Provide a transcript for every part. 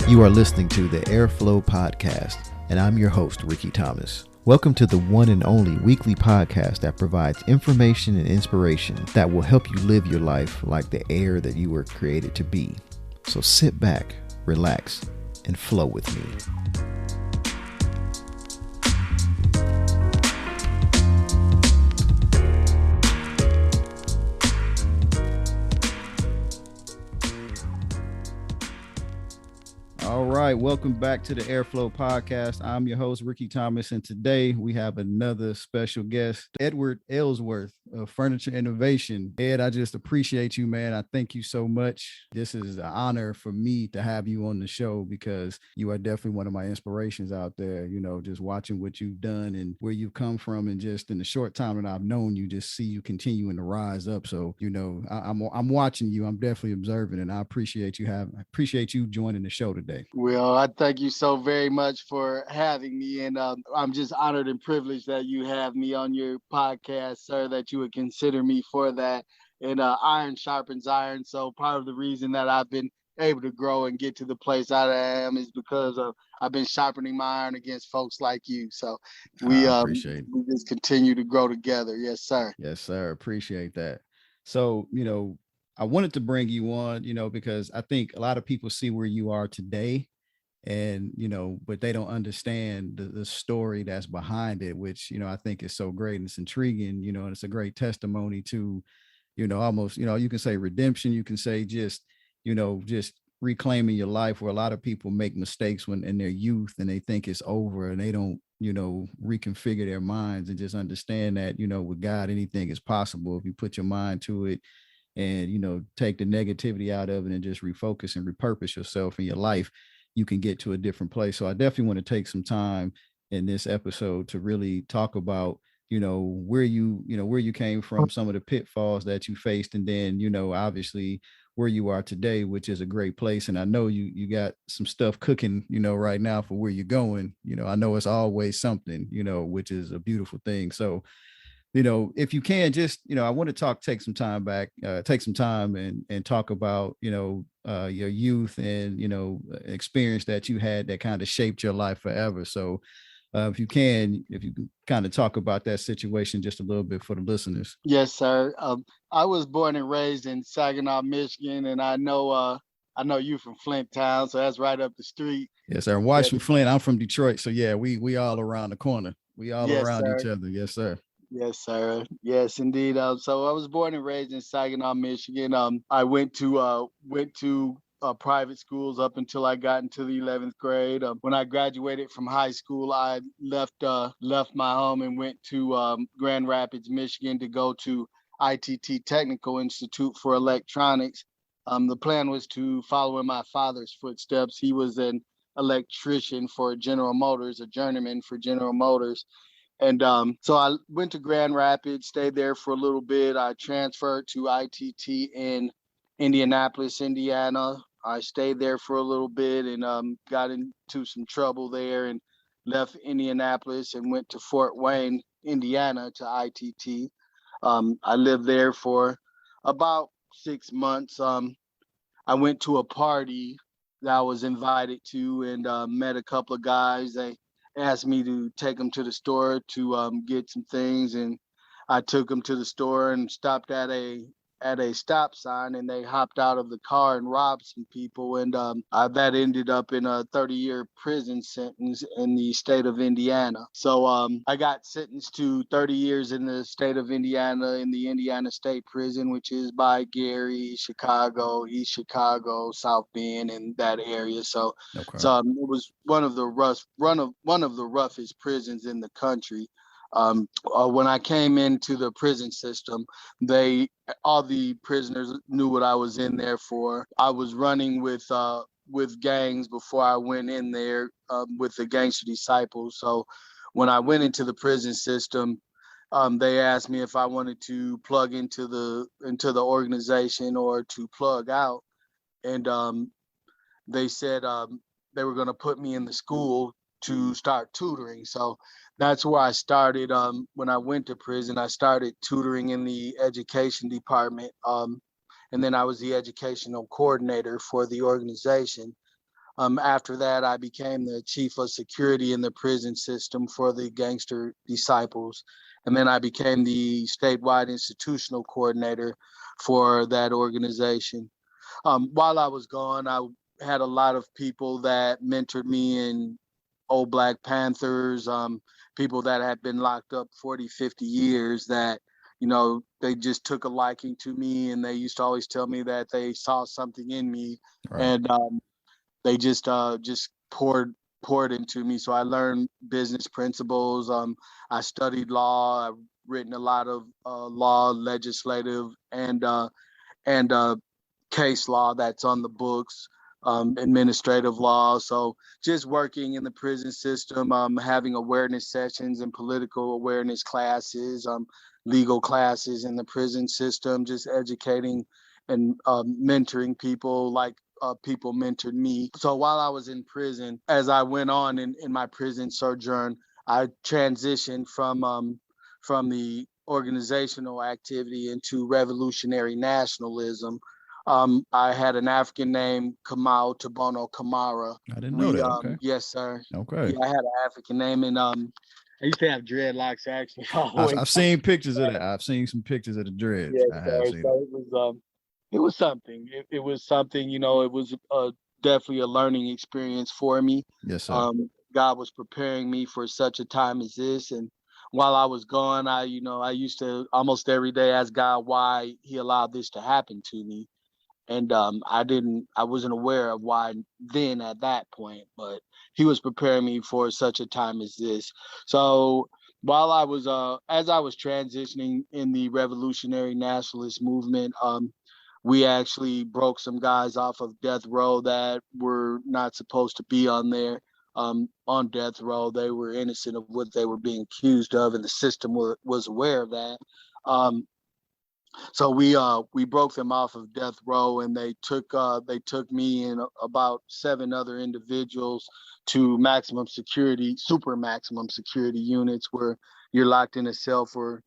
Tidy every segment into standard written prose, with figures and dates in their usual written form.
You are listening to the Airflow Podcast, and I'm your host, Rickey Thomas. Welcome to the one and only weekly podcast that provides information and inspiration that will help you live your life like the air that you were created to be. So sit back, relax, and flow with me. All right, welcome back to the Airflow Podcast. I'm your host, Rickey Thomas, and today we have another special guest, Edward Ellsworth of Furniture Innovation. Ed, I just appreciate you, man. I thank you so much. This is an honor for me to have you on the show because you are definitely one of my inspirations out there, you know, just watching what you've done and where you've come from, and just in the short time that I've known you, just see you continuing to rise up. So, you know, I'm watching you. I'm definitely observing, and I appreciate you joining the show today. Well, I thank you so very much for having me. And I'm just honored and privileged that you have me on your podcast, sir, that you would consider me for that. And iron sharpens iron. So part of the reason that I've been able to grow and get to the place I am is because I've been sharpening my iron against folks like you. So we just continue to grow together. Yes, sir. Yes, sir. Appreciate that. So, you know, I wanted to bring you on, you know, because I think a lot of people see where you are today and, you know, but they don't understand the story that's behind it, which, you know, I think is so great and it's intriguing, you know, and it's a great testimony to, you know, almost, you know, you can say redemption, you can say just, you know, just reclaiming your life, where a lot of people make mistakes when in their youth and they think it's over and they don't, you know, reconfigure their minds and just understand that, you know, with God, anything is possible if you put your mind to it. And, you know, take the negativity out of it and just refocus and repurpose yourself in your life, you can get to a different place. So I definitely want to take some time in this episode to really talk about, you know, where you came from, some of the pitfalls that you faced, and then, you know, obviously where you are today, which is a great place. And I know you got some stuff cooking, you know, right now for where you're going. You know, I know it's always something, you know, which is a beautiful thing. So, you know, if you can just, you know, I want to take some time and talk about, you know, your youth and, you know, experience that you had that kind of shaped your life forever. So if you can kind of talk about that situation just a little bit for the listeners. Yes, sir. I was born and raised in Saginaw, Michigan, and I know you from Flint Town, so that's right up the street. Yes, sir. Watch from Flint. I'm from Detroit. So yeah, we all around the corner. We all around sir. Each other. Yes, sir. Yes, sir. Yes, indeed. So I was born and raised in Saginaw, Michigan. I went to private schools up until I got into the 11th grade. When I graduated from high school, I left my home and went to Grand Rapids, Michigan, to go to ITT Technical Institute for Electronics. The plan was to follow in my father's footsteps. He was an electrician for General Motors, a journeyman for General Motors. And so I went to Grand Rapids, stayed there for a little bit. I transferred to ITT in Indianapolis, Indiana. I stayed there for a little bit and got into some trouble there and left Indianapolis and went to Fort Wayne, Indiana to ITT. I lived there for about 6 months. I went to a party that I was invited to and met a couple of guys. They asked me to take them to the store to get some things, and I took them to the store and stopped at a stop sign, and they hopped out of the car and robbed some people, and that ended up in a 30-year prison sentence in the state of Indiana. So I got sentenced to 30 years in the state of Indiana in the Indiana State Prison, which is by Gary, Chicago, East Chicago, South Bend, and that area. So Okay. So it was one of the roughest prisons in the country. When I came into the prison system, all the prisoners knew what I was in there for. I was running with gangs before I went in there with the Gangster Disciples. So when I went into the prison system, they asked me if I wanted to plug into the organization or to plug out, and they said they were going to put me in the school to start tutoring. So that's where I started. When I went to prison, I started tutoring in the education department. And then I was the educational coordinator for the organization. After that, I became the chief of security in the prison system for the gangster disciples. And then I became the statewide institutional coordinator for that organization. While I was gone, I had a lot of people that mentored me in old Black Panthers, people that had been locked up 40, 50 years that, they just took a liking to me, and they used to always tell me that they saw something in me. Right. And they just poured into me. So I learned business principles. I studied law. I've written a lot of law, legislative, and case law that's on the books, administrative law. So just working in the prison system, having awareness sessions and political awareness classes, legal classes in the prison system, just educating and mentoring people like people mentored me. So while I was in prison, as I went on in my prison sojourn, I transitioned from the organizational activity into revolutionary nationalism. I had an African name, Kamau Tabono Kamara. I didn't know that. Okay. Yes, sir. Okay. Yeah, I had an African name, and I used to have dreadlocks actually. I've seen pictures of that. I've seen some pictures of the dreads. Yes, I have sir. seen So it was something. It was something. It was definitely a learning experience for me. Yes, sir. God was preparing me for such a time as this, and while I was gone, I used to almost every day ask God why He allowed this to happen to me. And I wasn't aware of why then at that point, but He was preparing me for such a time as this. So while I was, as I was transitioning in the revolutionary nationalist movement, we actually broke some guys off of death row that were not supposed to be on there, on death row. They were innocent of what they were being accused of, and the system was aware of that. So we broke them off of death row, and they took me and about 7 other individuals to super maximum security units, where you're locked in a cell for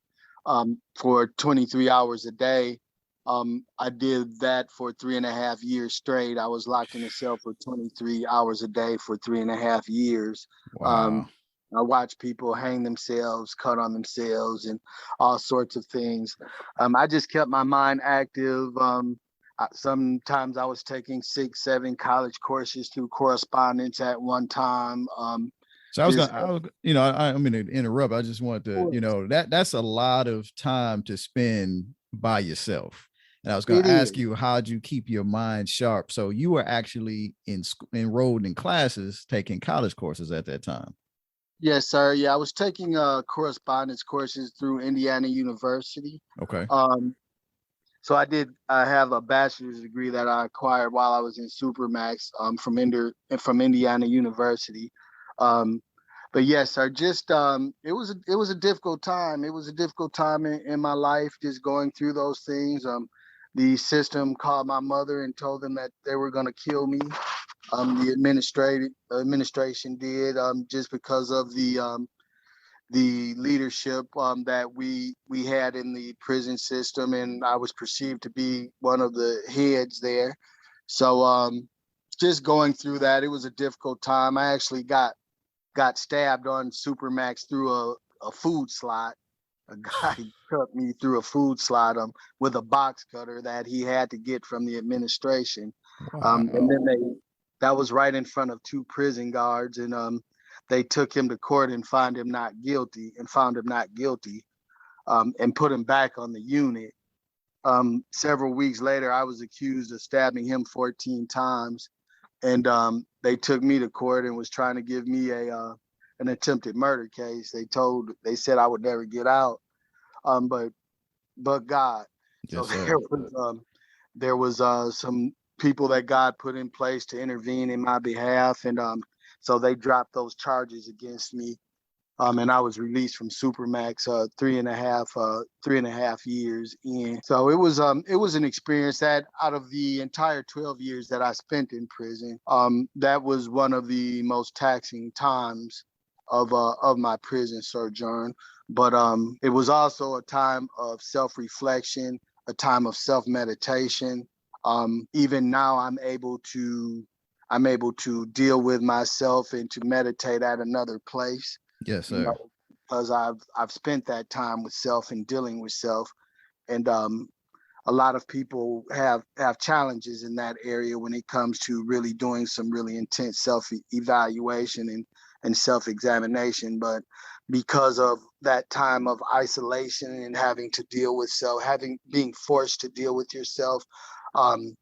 23 hours a day. I did that for 3.5 years straight. I was locked in a cell for 23 hours a day for 3.5 years. Wow. I watched people hang themselves, cut on themselves, and all sorts of things. I just kept my mind active. Sometimes I was taking 6, 7 college courses through correspondence at one time. So I mean to interrupt. I just want to, that's a lot of time to spend by yourself. And I was going to ask you, how'd you keep your mind sharp? So you were actually enrolled in classes, taking college courses at that time. Yes, sir. Yeah, I was taking correspondence courses through Indiana University. Okay. So I have a bachelor's degree that I acquired while I was in Supermax from Indiana University. But yes, sir, just it was a difficult time. It was a difficult time in my life, just going through those things. The system called my mother and told them that they were going to kill me. The administration did, just because of the leadership that we had in the prison system, and I was perceived to be one of the heads there. So just going through that, it was a difficult time. I actually got stabbed on Supermax through a food slot. A guy cut me through a food slot with a box cutter that he had to get from the administration. Wow. And then that was right in front of 2 prison guards, and they took him to court and found him not guilty, and put him back on the unit. Several weeks later, I was accused of stabbing him 14 times, and they took me to court and was trying to give me an attempted murder case. They said I would never get out, but God. Yes, so there was some people that God put in place to intervene in my behalf, and so they dropped those charges against me, and I was released from Supermax 3.5 years in. So it was an experience that, out of the entire 12 years that I spent in prison, that was one of the most taxing times of my prison sojourn. But it was also a time of self-reflection, a time of self-meditation. Even now, I'm able to I'm able to deal with myself and to meditate at another place. Yes, You sir. know, because I've spent that time with self and dealing with self, and a lot of people have challenges in that area when it comes to really doing some really intense self evaluation and self examination. But because of that time of isolation and having to deal with self, being forced to deal with yourself, um,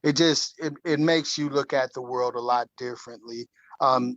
it makes you look at the world a lot differently.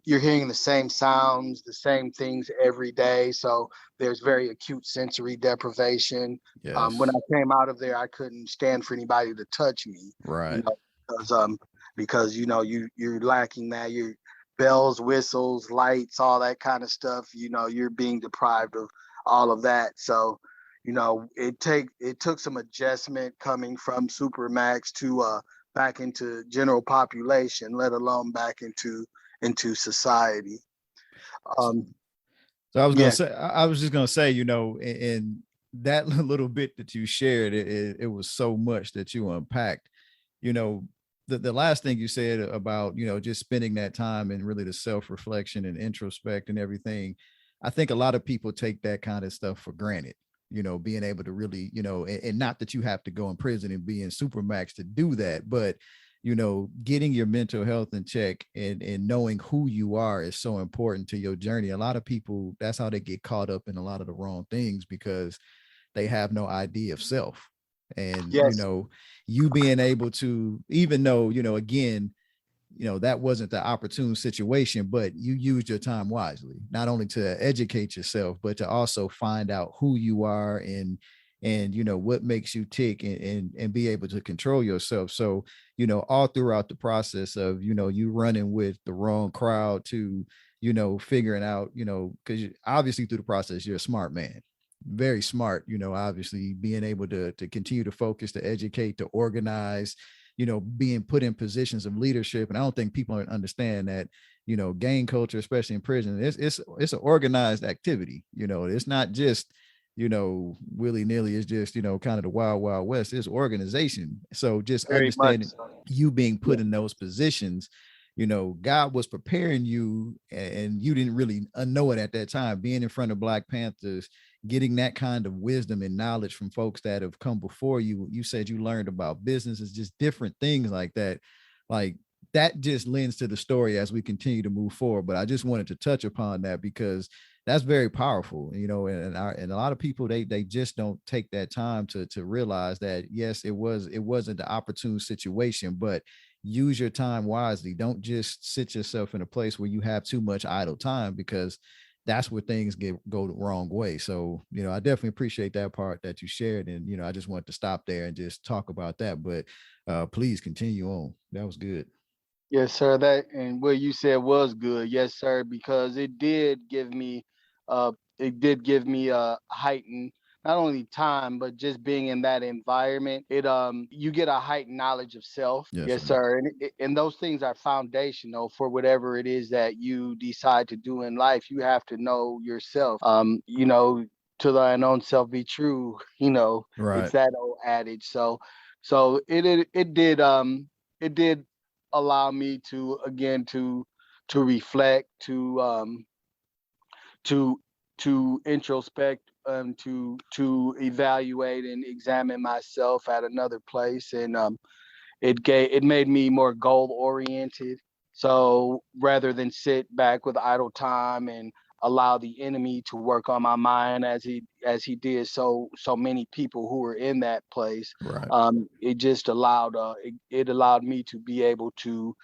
You're hearing the same sounds, the same things every day, so there's very acute sensory deprivation. When Yes. I came out of there, I couldn't stand for anybody to touch me, you Right. know, because you know you're lacking that. You're bells, whistles, lights, all that kind of stuff. You know, you're being deprived of all of that. So, you know, it took some adjustment coming from Supermax to back into general population, let alone back into society. Um, So I was gonna yeah, say, I was just gonna say, in that little bit that you shared, it was so much that you unpacked. You know, the last thing you said about, just spending that time and really the self-reflection and introspect and everything. I think a lot of people take that kind of stuff for granted, being able to really, and not that you have to go in prison and be in supermax to do that, but getting your mental health in check and knowing who you are is so important to your journey. A lot of people, that's how they get caught up in a lot of the wrong things, because they have no idea of self. And yes, you being able to, even though, again, that wasn't the opportune situation, but you used your time wisely, not only to educate yourself, but to also find out who you are and what makes you tick, and be able to control yourself. So all throughout the process of you running with the wrong crowd to figuring out, because obviously through the process you're a smart man, very smart, obviously being able to continue to focus, to educate, to organize, being put in positions of leadership. And I don't think people understand that, gang culture, especially in prison, it's an organized activity. It's not just, willy-nilly. It's just, kind of the wild, wild west. It's organization. So just very much understanding so. you being Yeah, put in those positions, God was preparing you, and you didn't really know it at that time, being in front of Black Panthers, getting that kind of wisdom and knowledge from folks that have come before you. You said you learned about businesses, just different things like that. Like, that just lends to the story as we continue to move forward. But I just wanted to touch upon that because that's very powerful, and a lot of people, they just don't take that time to realize that, yes, it wasn't the opportune situation, but use your time wisely. Don't just sit yourself in a place where you have too much idle time, because that's where things go the wrong way. So, I definitely appreciate that part that you shared. And, I just wanted to stop there and just talk about that. But please continue on. That was good. yes, sir. That and what you said was good, yes, sir, because it did give me a heightened not only time but just being in that environment. You get a heightened knowledge of self, Yes, yes, sir. sir, and those things are foundational for whatever it is that you decide to do in life. You have to know yourself. To thine own self be true. It's Right. that old adage. So it did allow me to again to reflect, to introspect, to evaluate and examine myself at another place, and it made me more goal oriented. So rather than sit back with idle time and allow the enemy to work on my mind as he did so many people who were in that place, Right. it just it allowed me to be able to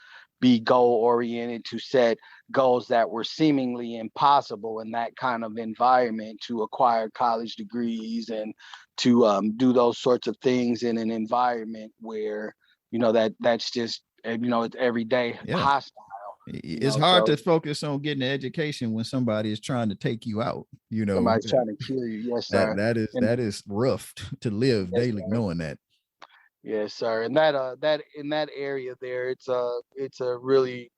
be goal oriented, to set goals that were seemingly impossible in that kind of environment, to acquire college degrees and to do those sorts of things in an environment where that's just it's everyday Yeah. hostile. It's hard to So focus on getting an education when somebody is trying to take you out. somebody's trying to kill you, yes, That sir. that is And that is rough to live yes, daily sir. knowing that. Yes, sir. And that in that area there, it's a really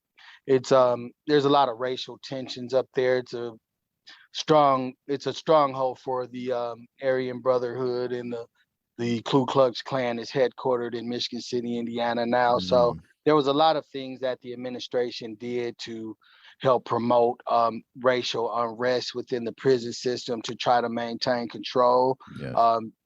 there's a lot of racial tensions up there. It's a stronghold for the Aryan Brotherhood, and the Ku Klux Klan is headquartered in Michigan City, Indiana now. So Mm. there was a lot of things that the administration did to help promote racial unrest within the prison system to try to maintain control, Yes.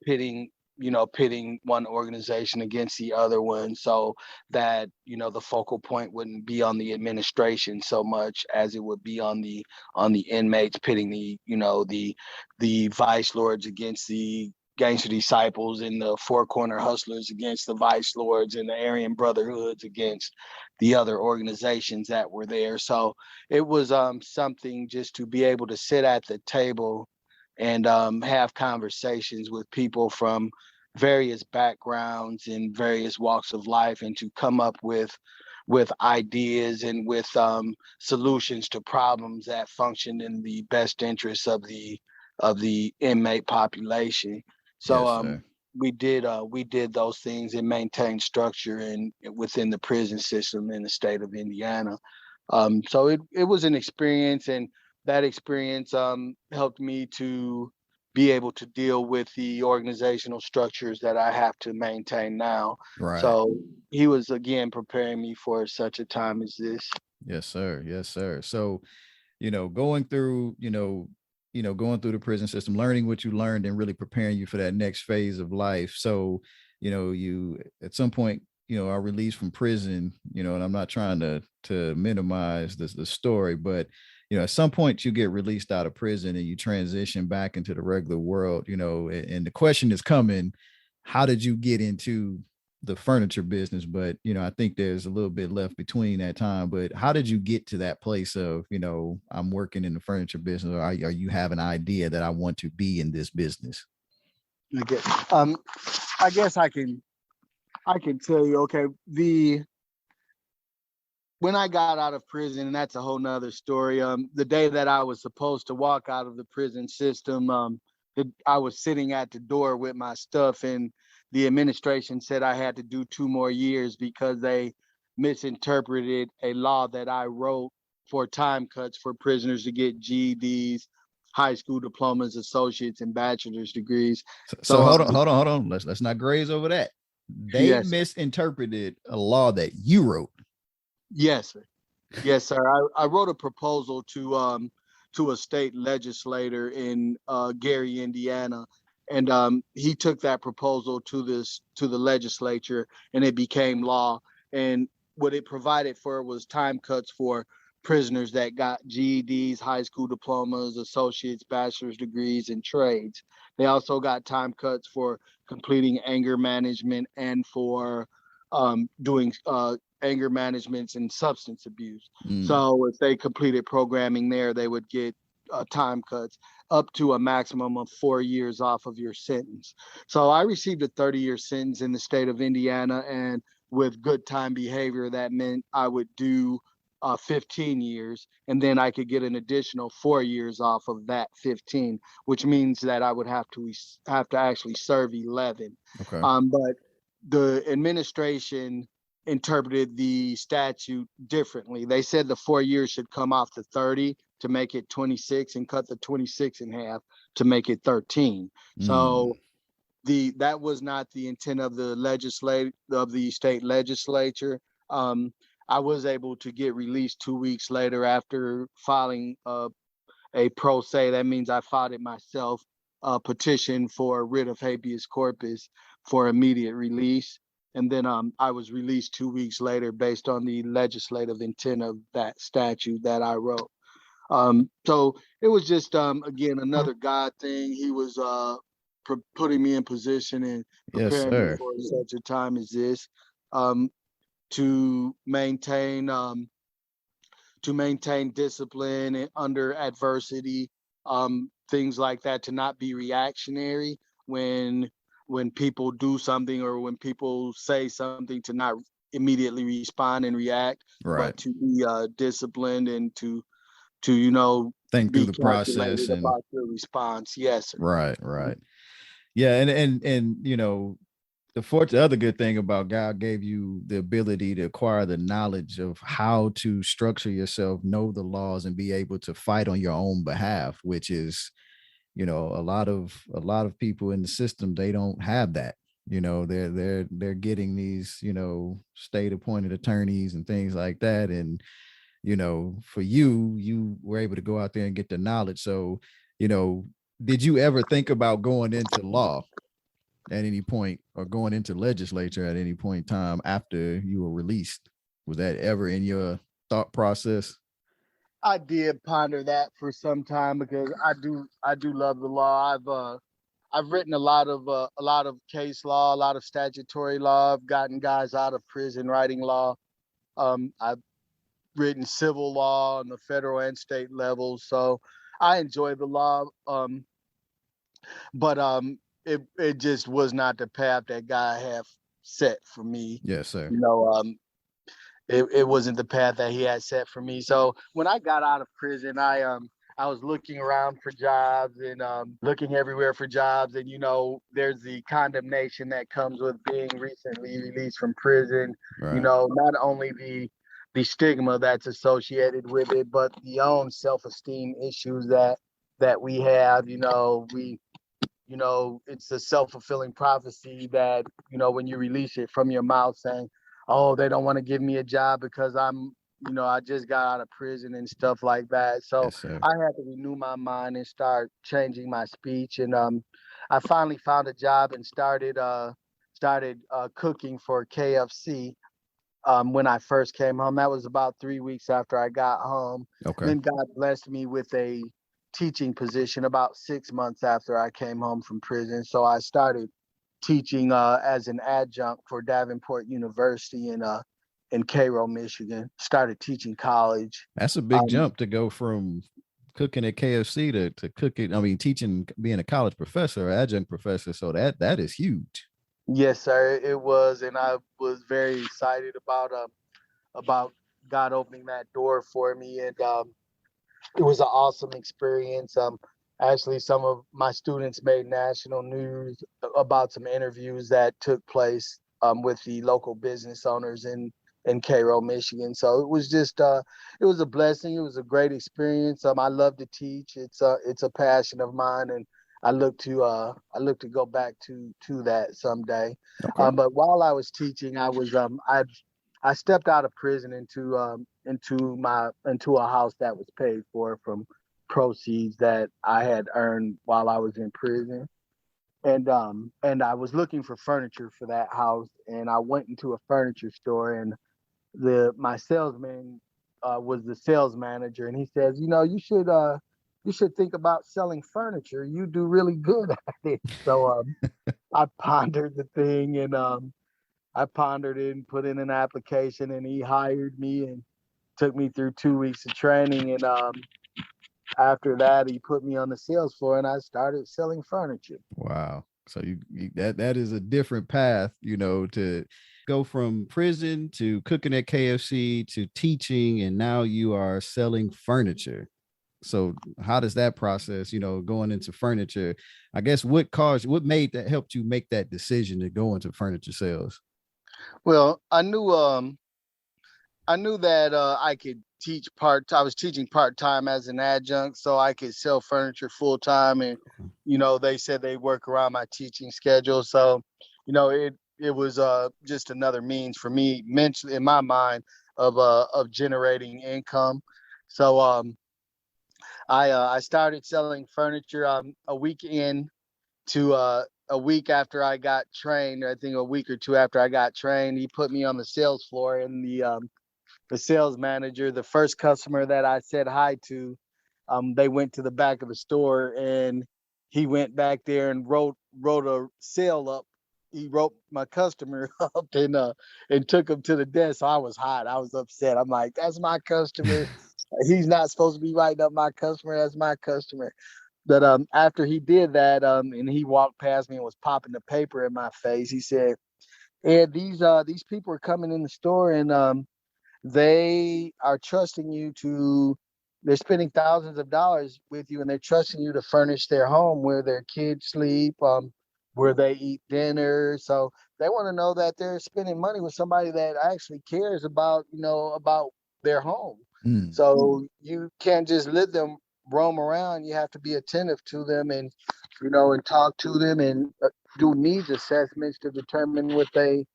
pitting one organization against the other one, so that the focal point wouldn't be on the administration so much as it would be on the inmates, pitting the vice lords against the gangster disciples and the four corner hustlers against the vice lords and the Aryan brotherhoods against the other organizations that were there. So it was something just to be able to sit at the table and have conversations with people from various backgrounds and various walks of life, and to come up with ideas and with solutions to problems that function in the best interests of the inmate population. So Yes, sir. we did those things and maintained structure and within the prison system in the state of Indiana. So it was an experience, and that experience helped me to be able to deal with the organizational structures that I have to maintain now. Right. So he was again preparing me for such a time as this. Yes, sir. Yes, sir. So, going through, going through the prison system, learning what you learned and really preparing you for that next phase of life. So, you at some point, are released from prison, and I'm not trying to minimize the story, but at some point you get released out of prison and you transition back into the regular world, and the question is coming, how did you get into the furniture business? But, I think there's a little bit left between that time, but how did you get to that place of, I'm working in the furniture business, or are you have an idea that I want to be in this business? Okay. I guess I can tell you, okay, when I got out of prison, and that's a whole nother story. The day that I was supposed to walk out of the prison system, I was sitting at the door with my stuff, and the administration said I had to do 2 more years because they misinterpreted a law that I wrote for time cuts for prisoners to get GEDs, high school diplomas, associates, and bachelor's degrees. So hold on. Let's not graze over that. They Yes. misinterpreted a law that you wrote. Yes, sir. Yes, sir. I wrote a proposal to a state legislator in Gary, Indiana, and he took that proposal to the legislature, and it became law. And what it provided for was time cuts for prisoners that got GEDs, high school diplomas, associates, bachelor's degrees, and trades. They also got time cuts for completing anger management and for doing anger management and substance abuse. So if they completed programming there, they would get time cuts up to a maximum of 4 years off of your sentence. So I received a 30-year sentence in the state of Indiana, and with good time behavior, that meant I would do 15 years, and then I could get an additional 4 years off of that 15, which means that I would have to actually serve 11. Okay. But the administration interpreted the statute differently. They said the 4 years should come off the 30 to make it 26, and cut the 26 in half to make it 13. So that was not the intent of the state legislature. I was able to get released 2 weeks later after filing a pro se. That means I filed it myself, a petition for writ of habeas corpus for immediate release. And then I was released 2 weeks later based on the legislative intent of that statute that I wrote. So it was just, again, another God thing. He was putting me in position and preparing me for such a time as this, to maintain discipline under adversity, things like that, to not be reactionary when people do something or when people say something, to not immediately respond and react, right, but to be disciplined and to think through the process and about your response. Yes, sir. Right. Yeah, and the other good thing about God gave you the ability to acquire the knowledge of how to structure yourself, know the laws, and be able to fight on your own behalf, which is, a lot of people in the system, they don't have that. You know, they're getting these, you know, state appointed attorneys and things like that. And, you know, for you were able to go out there and get the knowledge. So, you know, did you ever think about going into law at any point, or going into legislature at any point in time after you were released? Was that ever in your thought process? I did ponder that for some time because I do love the law. I've written a lot of case law, a lot of statutory law. I've gotten guys out of prison writing law. I've written civil law on the federal and state levels, so I enjoy the law. But it just was not the path that God had set for me. Yes, sir. You know, it wasn't the path that He had set for me. So when I got out of prison, I was looking around for jobs and looking everywhere for jobs. And, you know, there's the condemnation that comes with being recently released from prison. Right. You know, not only the stigma that's associated with it, but the own self-esteem issues that we have. You know, it's a self-fulfilling prophecy that, you know, when you release it from your mouth saying, oh, they don't want to give me a job because I just got out of prison and stuff like that. So Yes, sir. I had to renew my mind and start changing my speech. And I finally found a job and started cooking for KFC when I first came home. That was about 3 weeks after I got home. Okay. Then God blessed me with a teaching position about 6 months after I came home from prison. So I started teaching as an adjunct for Davenport University in Cairo, Michigan. Started teaching college. That's a big jump to go from cooking at KFC to cooking. I mean, teaching, being a college professor or adjunct professor. So that is huge. Yes, sir, it was, and I was very excited about God opening that door for me, and it was an awesome experience. Actually, some of my students made national news about some interviews that took place with the local business owners in Cairo, Michigan. So it was just it was a blessing. It was a great experience. I love to teach. It's a passion of mine, and I look to go back to that someday. Okay. But while I was teaching, I stepped out of prison into a house that was paid for from proceeds that I had earned while I was in prison. And I was looking for furniture for that house, and I went into a furniture store, and my salesman was the sales manager, and he says, you know, you should think about selling furniture. You do really good at it. So I pondered the thing, and I pondered it and put in an application, and he hired me and took me through 2 weeks of training. And after that, he put me on the sales floor, and I started selling furniture. Wow. So you that is a different path, you know, to go from prison to cooking at KFC to teaching, and now you are selling furniture. So how does that process, you know, going into furniture, I guess what helped you make that decision to go into furniture sales? Well, I knew that I could teach I was teaching part-time as an adjunct, so I could sell furniture full-time. And, you know, they said they work around my teaching schedule. So, you know, it was just another means for me mentally, in my mind, of generating income. So I started selling furniture a week after I got trained. I think a week or two after I got trained, he put me on the sales floor, and the sales manager, the first customer that I said hi to, they went to the back of the store, and he went back there and wrote a sale up. He wrote my customer up and took him to the desk. So I was hot. I was upset. I'm like, that's my customer. He's not supposed to be writing up my customer. That's my customer. But after he did that, and he walked past me and was popping the paper in my face, he said, Ed, these people are coming in the store, and they are trusting you they're spending thousands of dollars with you, and they're trusting you to furnish their home where their kids sleep, where they eat dinner. So they want to know that they're spending money with somebody that actually cares about their home. So you can't just let them roam around. You have to be attentive to them, and talk to them, and do needs assessments to determine what they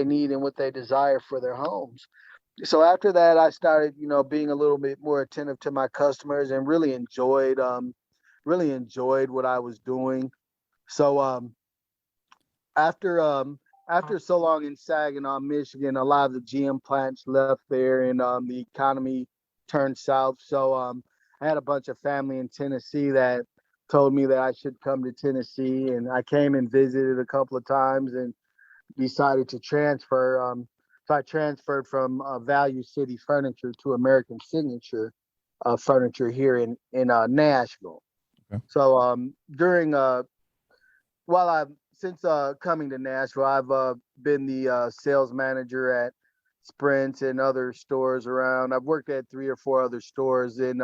need and what they desire for their homes. So after that, I started, being a little bit more attentive to my customers and really enjoyed what I was doing. So after after so long in Saginaw, Michigan, a lot of the GM plants left there, and the economy turned south. So I had a bunch of family in Tennessee that told me that I should come to Tennessee, and I came and visited a couple of times and decided to transfer. So I transferred from Value City Furniture to American Signature Furniture here in Nashville. Okay. So during while I've since coming to Nashville, I've been the sales manager at Sprint and other stores around. I've worked at 3 or 4 other stores in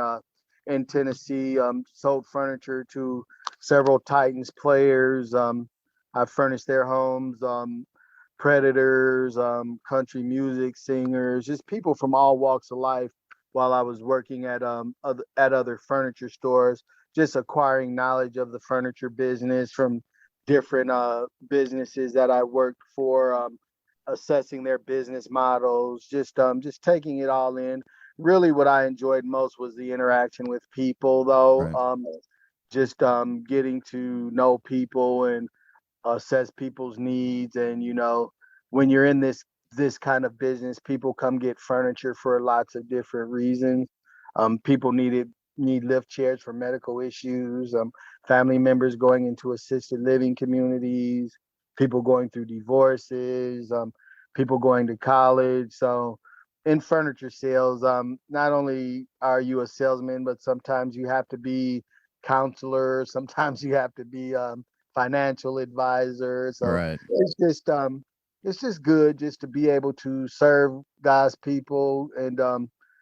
Tennessee. Sold furniture to several Titans players. I've furnished their homes. Predators, country music singers, just people from all walks of life. While I was working at other furniture stores, just acquiring knowledge of the furniture business from different businesses that I worked for, assessing their business models, just taking it all in. Really, what I enjoyed most was the interaction with people, though. Right. Just getting to know people and assess people's needs. And when you're in this kind of business, people come get furniture for lots of different reasons. People need lift chairs for medical issues, family members going into assisted living communities, people going through divorces, people going to college. So in furniture sales, not only are you a salesman, but sometimes you have to be counselor, sometimes you have to be financial advisor. So Right. it's just good just to be able to serve God's people, and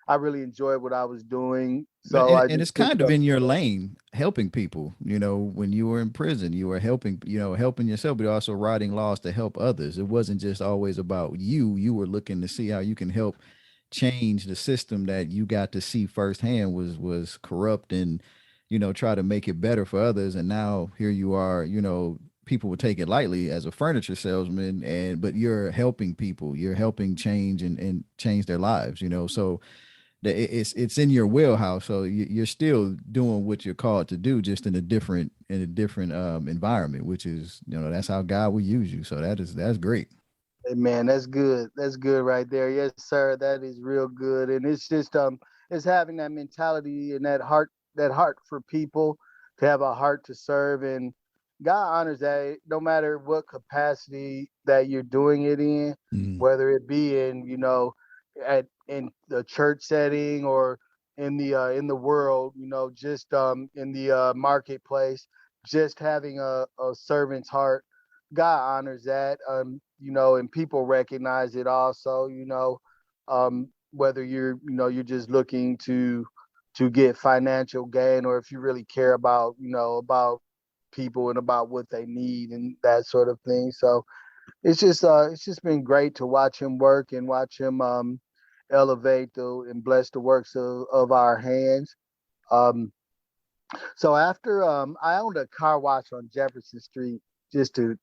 I really enjoyed what I was doing. But So I and just it's picked kind of up. in your lane, helping people. When you were in prison, you were helping, helping yourself, but also writing laws to help others. It wasn't just always about you. You were looking to see how you can help change the system that you got to see firsthand was corrupt, and try to make it better for others. And now here you are. People would take it lightly as a furniture salesman, but you're helping people. You're helping change and change their lives. So it's in your wheelhouse. So you're still doing what you're called to do, just in a different environment, which is that's how God will use you. So that's great. Hey, man, that's good. That's good right there. Yes, sir. That is real good. And it's just it's having that mentality and that heart for people, to have a heart to serve. And God honors that no matter what capacity that you're doing it in, Mm. whether it be in, in the church setting or in the world, just in the marketplace, just having a servant's heart. God honors that. And people recognize it also. Whether you're just looking to get financial gain, or if you really care about people and about what they need and that sort of thing. So it's just been great to watch him work and watch him elevate and bless the works of our hands. Um, so after I owned a car wash on Jefferson Street, just to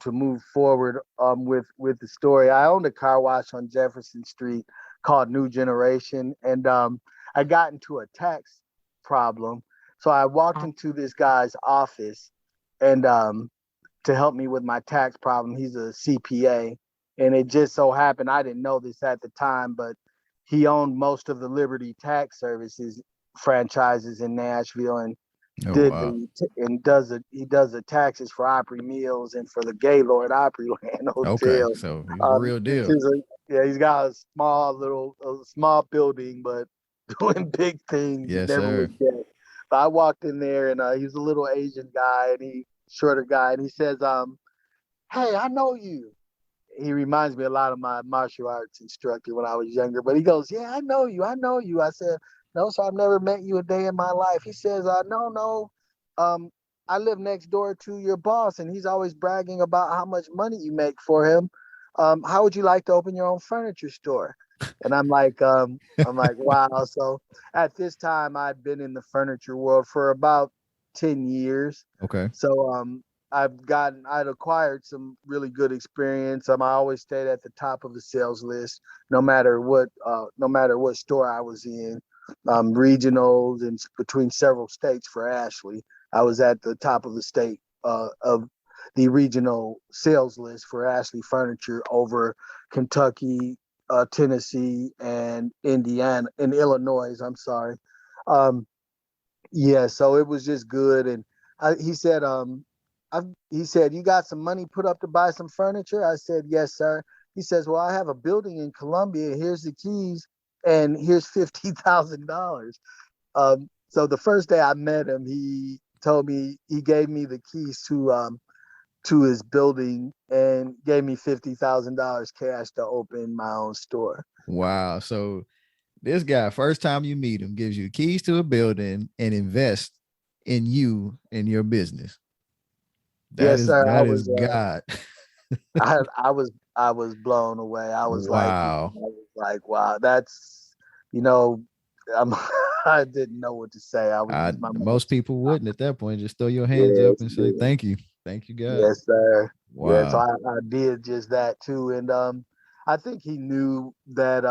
move forward with the story. I owned a car wash on Jefferson Street called New Generation, and I got into a tax problem. So I walked into this guy's office, and to help me with my tax problem. He's a CPA, and it just so happened, I didn't know this at the time, but he owned most of the Liberty Tax Services franchises in Nashville, and Oh did wow. he does the taxes for Opry Mills and for the Gaylord Opryland Okay, Hotel. so he's the real Which deal. is yeah, he's got a small building, but doing big things. You Yes, never sir. would guess. But I walked in there, and he was a little Asian guy, and he shorter guy, and he says, "Hey, I know you." He reminds me a lot of my martial arts instructor when I was younger. But he goes, "Yeah, I know you. I know you." I said, "No, sir, I've never met you a day in my life." He says, "No, no. Um, I live next door to your boss, and he's always bragging about how much money you make for him. How would you like to open your own furniture store?" And I'm like, wow. So at this time, I'd been in the furniture world for about 10 years. Okay. So I'd acquired some really good experience. I always stayed at the top of the sales list, no matter what store I was in. Regionals and between several states for Ashley, I was at the top of the state of the regional sales list for Ashley Furniture over Kentucky, Tennessee, and Indiana, and Illinois. I'm sorry. Um, yeah, so it was just good. And he said, he said, "You got some money put up to buy some furniture?" I said, "Yes, sir." He says, "Well, I have a building in Columbia. Here's the keys, and here's $50,000." So the first day I met him, he gave me the keys to his building and gave me $50,000 cash to open my own store. Wow. So this guy, first time you meet him, gives you the keys to a building and invest in you and your business. Yes, sir. That is God. I was blown away. Wow. I was like, wow, that's, you know, I'm, I didn't know what to say. I was just my Most people wouldn't at that point. Just throw your hands up yes, and say, thank you. Thank you, God. yes, sir. Yeah, so Wow. I did just that too. And I think he knew that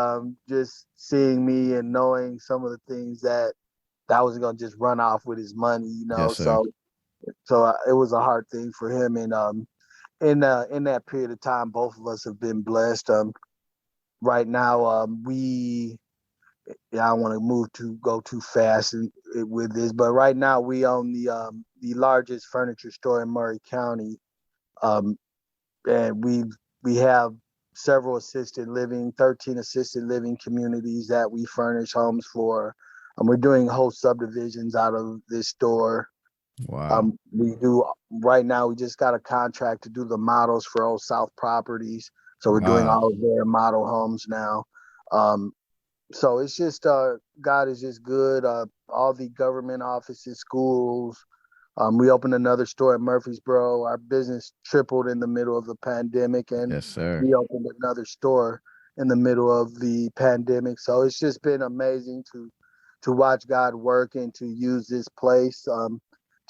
just seeing me and knowing some of the things that I was gonna just run off with his money, you know. Yes, sir. So it was a hard thing for him. And in that period of time, both of us have been blessed. Right now, I don't want to go too fast with this, but right now we own the largest furniture store in Murray County, and we have 13 assisted living communities that we furnish homes for. We're doing whole subdivisions out of this store. Wow. We do right now. We just got a contract to do the models for Old South Properties, so we're doing Wow. all of their model homes now. So it's just God is just good. All the government offices, schools. We opened another store in Murfreesboro. Our business tripled in the middle of the pandemic, and Yes, sir. we opened another store in the middle of the pandemic. So it's just been amazing to watch God work and to use this place, to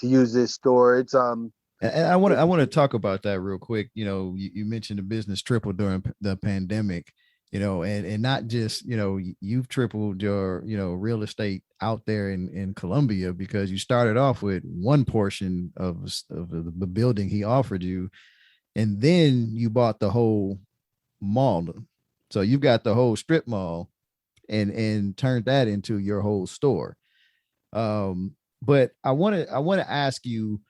use this store. And I want to talk about that real quick. You know, you mentioned the business tripled during the pandemic, you know, and not just, you know, you've tripled your, you know, real estate out there in Columbia, because you started off with one portion of the building he offered you, and then you bought the whole mall. So you've got the whole strip mall and turned that into your whole store. But I want to ask you,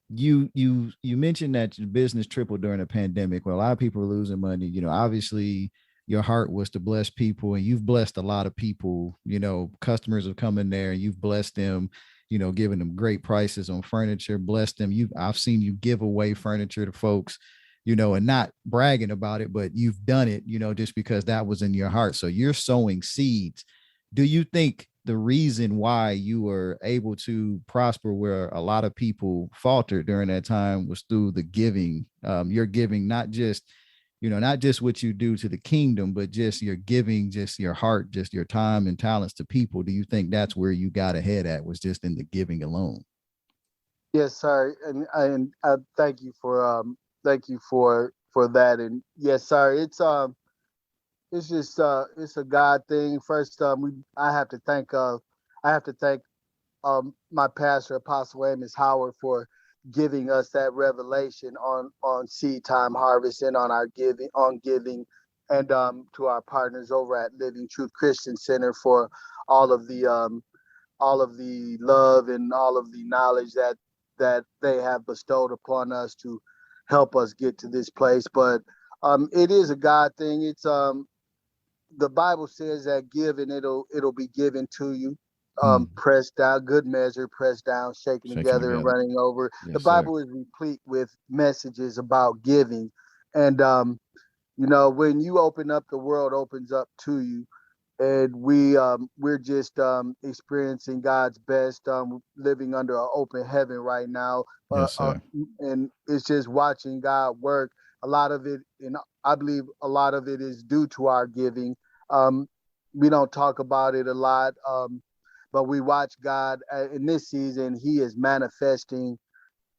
you mentioned that your business tripled during the pandemic. Well, a lot of people are losing money. You know, obviously your heart was to bless people, and you've blessed a lot of people. You know, customers have come in there and you've blessed them, you know, giving them great prices on furniture, blessed them. I've seen you give away furniture to folks, you know, and not bragging about it, but you've done it, you know, just because that was in your heart. So you're sowing seeds. Do you think the reason why you were able to prosper where a lot of people faltered during that time was through the giving? You're giving not just, you know, not just what you do to the kingdom, but just your giving, just your heart, just your time and talents to people. Do you think that's where you got ahead at, was just in the giving alone? Yes, sir. And thank you for that. And yes, sir. It's just it's a God thing. First, I have to thank my pastor, Apostle Amos Howard, for giving us that revelation on seed time harvest and on giving, and to our partners over at Living Truth Christian Center for all of the all of the love and all of the knowledge that they have bestowed upon us to help us get to this place. But it is a God thing. It's the Bible says that give and it'll be given to you. Pressed down, good measure, pressed down, shaken Shaking together, and together. running over. The Yes, sir. Bible is replete with messages about giving, and you know, when you open up, the world opens up to you, and we're just experiencing God's best, living under an open heaven right now, Yes, sir. and it's just watching God work. A lot of it, and I believe a lot of it is due to our giving. Um, we don't talk about it a lot, but we watch God in this season. He is manifesting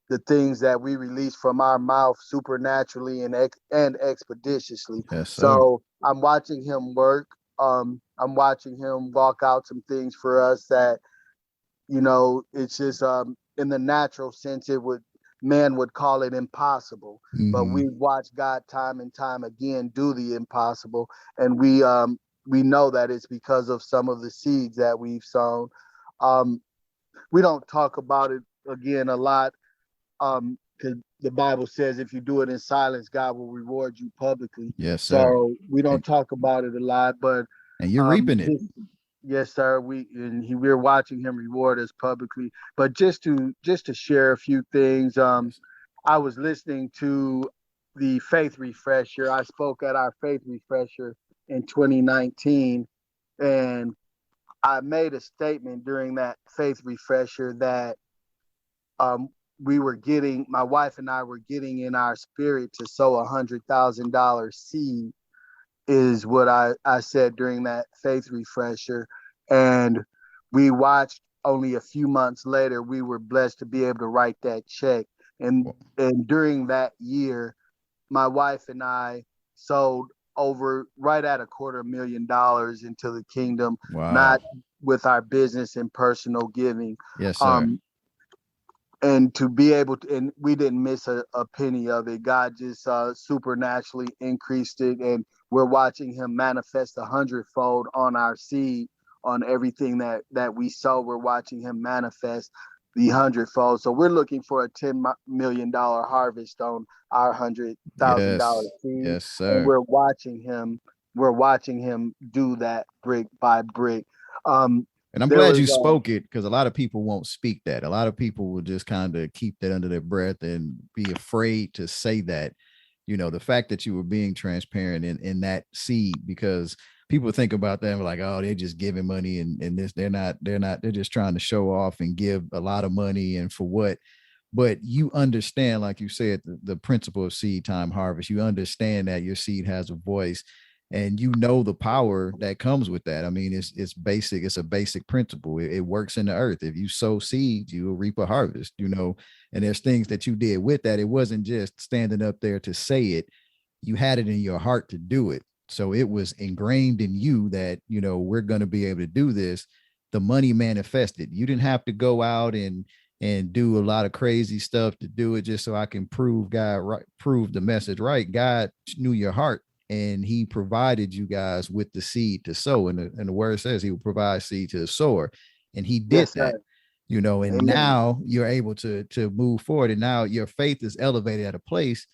the things that we release from our mouth supernaturally and expeditiously. Yes, sir. So I'm watching him work. I'm watching him walk out some things for us that, it's just in the natural sense, man would call it impossible. But Mm-hmm. we watch God time and time again do the impossible. And we know that it's because of some of the seeds that we've sown. Um, we don't talk about it again a lot, because the Bible says if you do it in silence, God will reward you publicly. Yes, sir. So we don't And, talk about it a lot, but and you're reaping it. yes, sir. We're watching him reward us publicly. But just to share a few things, Yes. I was listening to the Faith Refresher. I spoke at our Faith Refresher in 2019, and I made a statement during that Faith Refresher that um, my wife and I were getting in our spirit to sow $100,000 seed, is what I said during that Faith Refresher. And we watched only a few months later, we were blessed to be able to write that check. And during that year, my wife and I sold over right at $250,000 into the kingdom, Wow. not with our business and personal giving. Yes, sir. And to be able to, and we didn't miss a penny of it. God just supernaturally increased it, and we're watching him manifest 100-fold on our seed, on everything that we sow. We're watching him manifest the 100-fold. So we're looking for a $10 million harvest on our $100,000 Yes. seed. Yes, And sir. we're watching him do that brick by brick. And I'm There glad you was spoke it, because a lot of people won't speak that. A lot of people will just kind of keep that under their breath and be afraid to say that. The fact that you were being transparent in that seed, because people think about that and like, oh, they're just giving money and this, they're just trying to show off and give a lot of money, and for what? But you understand, like you said, the principle of seed time harvest. You understand that your seed has a voice, and the power that comes with that. I mean, it's basic. It's a basic principle. It works in the earth. If you sow seeds, you will reap a harvest. And there's things that you did with that. It wasn't just standing up there to say it. You had it in your heart to do it. So it was ingrained in you that, we're going to be able to do this. The money manifested. You didn't have to go out and do a lot of crazy stuff to do it just so I can prove God right, prove the message right. God knew your heart, and he provided you guys with the seed to sow. And the word says he will provide seed to the sower. And he did Yes, that, sir. and Amen. now you're able to move forward. And now your faith is elevated at a place,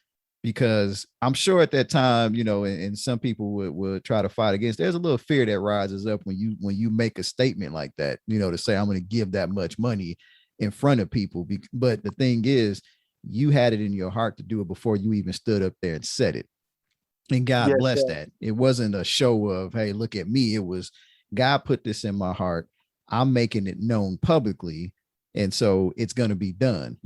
because I'm sure at that time, and some people would try to fight against, there's a little fear that rises up when you make a statement like that, to say, I'm going to give that much money in front of people. But the thing is, you had it in your heart to do it before you even stood up there and said it. And God Yes, blessed sir. that. It wasn't a show of, hey, look at me. It was, God put this in my heart. I'm making it known publicly. And so it's going to be done.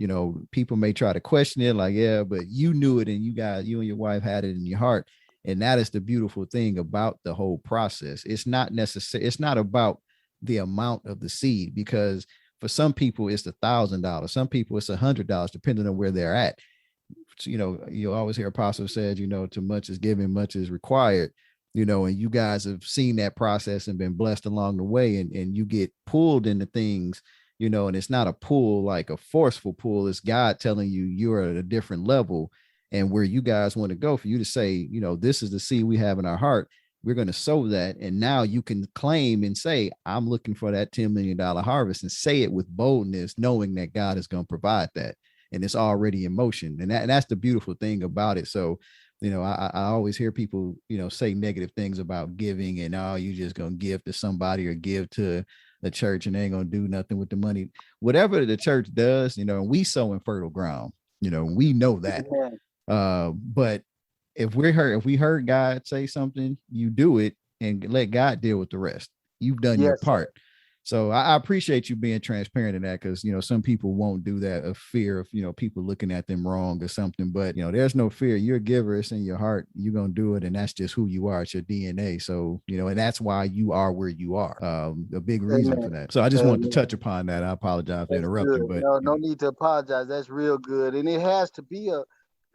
People may try to question it, like, yeah, but you knew it, and you and your wife had it in your heart. And that is the beautiful thing about the whole process. It's not necessary. It's not about the amount of the seed, because for some people it's $1,000. Some people it's $100, depending on where they're at. You always hear Apostle said, too much is given, much is required, and you guys have seen that process and been blessed along the way, and you get pulled into things, and it's not a pull like a forceful pull. It's God telling you you're at a different level, and where you guys want to go, for you to say, this is the seed we have in our heart. We're going to sow that. And now you can claim and say, I'm looking for that $10 million harvest, and say it with boldness, knowing that God is going to provide that. And it's already in motion. And that's the beautiful thing about it. So, I always hear people, say negative things about giving, and, oh, you just going to give to somebody or give to the church and they ain't going to do nothing with the money. Whatever the church does, and we sow in fertile ground, we know that. Amen. But if we heard God say something, you do it and let God deal with the rest. You've done your Yes, sir. part. So I appreciate you being transparent in that, because some people won't do that of fear of people looking at them wrong or something. But there's no fear. You're a giver. It's in your heart. You're gonna do it, and that's just who you are. It's your DNA. So and that's why you are where you are. A big reason for Amen. that. So I just wanted to Amen. touch upon that. I apologize for That's good. interrupting, but No need to apologize. That's real good. And it has to be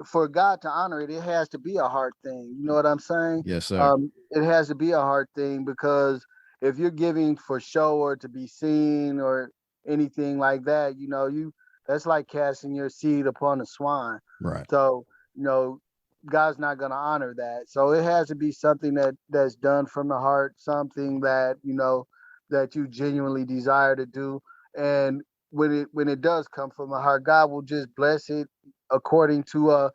for God to honor it, it has to be a heart thing. You know what I'm saying? yes, sir. It has to be a heart thing, because if you're giving for show or to be seen or anything like that, that's like casting your seed upon a swine. Right. So, God's not going to honor that. So it has to be something that's done from the heart, something that, that you genuinely desire to do. And when it does come from the heart, God will just bless it according to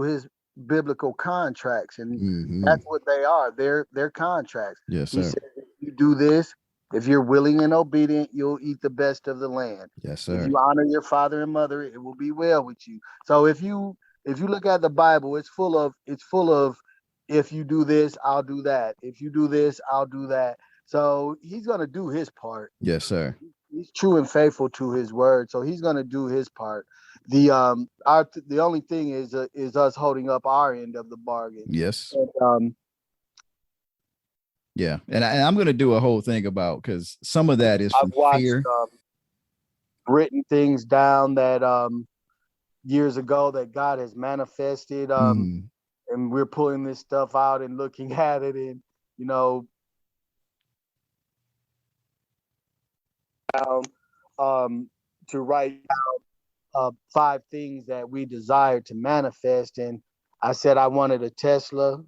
his biblical contracts, and that's what they are. They're contracts. Yes, He sir. said, if you do this, if you're willing and obedient, you'll eat the best of the land. Yes, If sir. you honor your father and mother, it will be well with you. So if you look at the Bible, it's full of if you do this, I'll do that. If you do this, I'll do that. So he's gonna do his part. Yes, sir. He's true and faithful to his word, so he's gonna do his part. The only thing is us holding up our end of the bargain. Yes. And, yeah, and I'm gonna do a whole thing about, because some of that is from I've watched fear. Written things down that years ago that God has manifested, and we're pulling this stuff out and looking at it, and to write down 5 things that we desire to manifest. And I said I wanted a Tesla.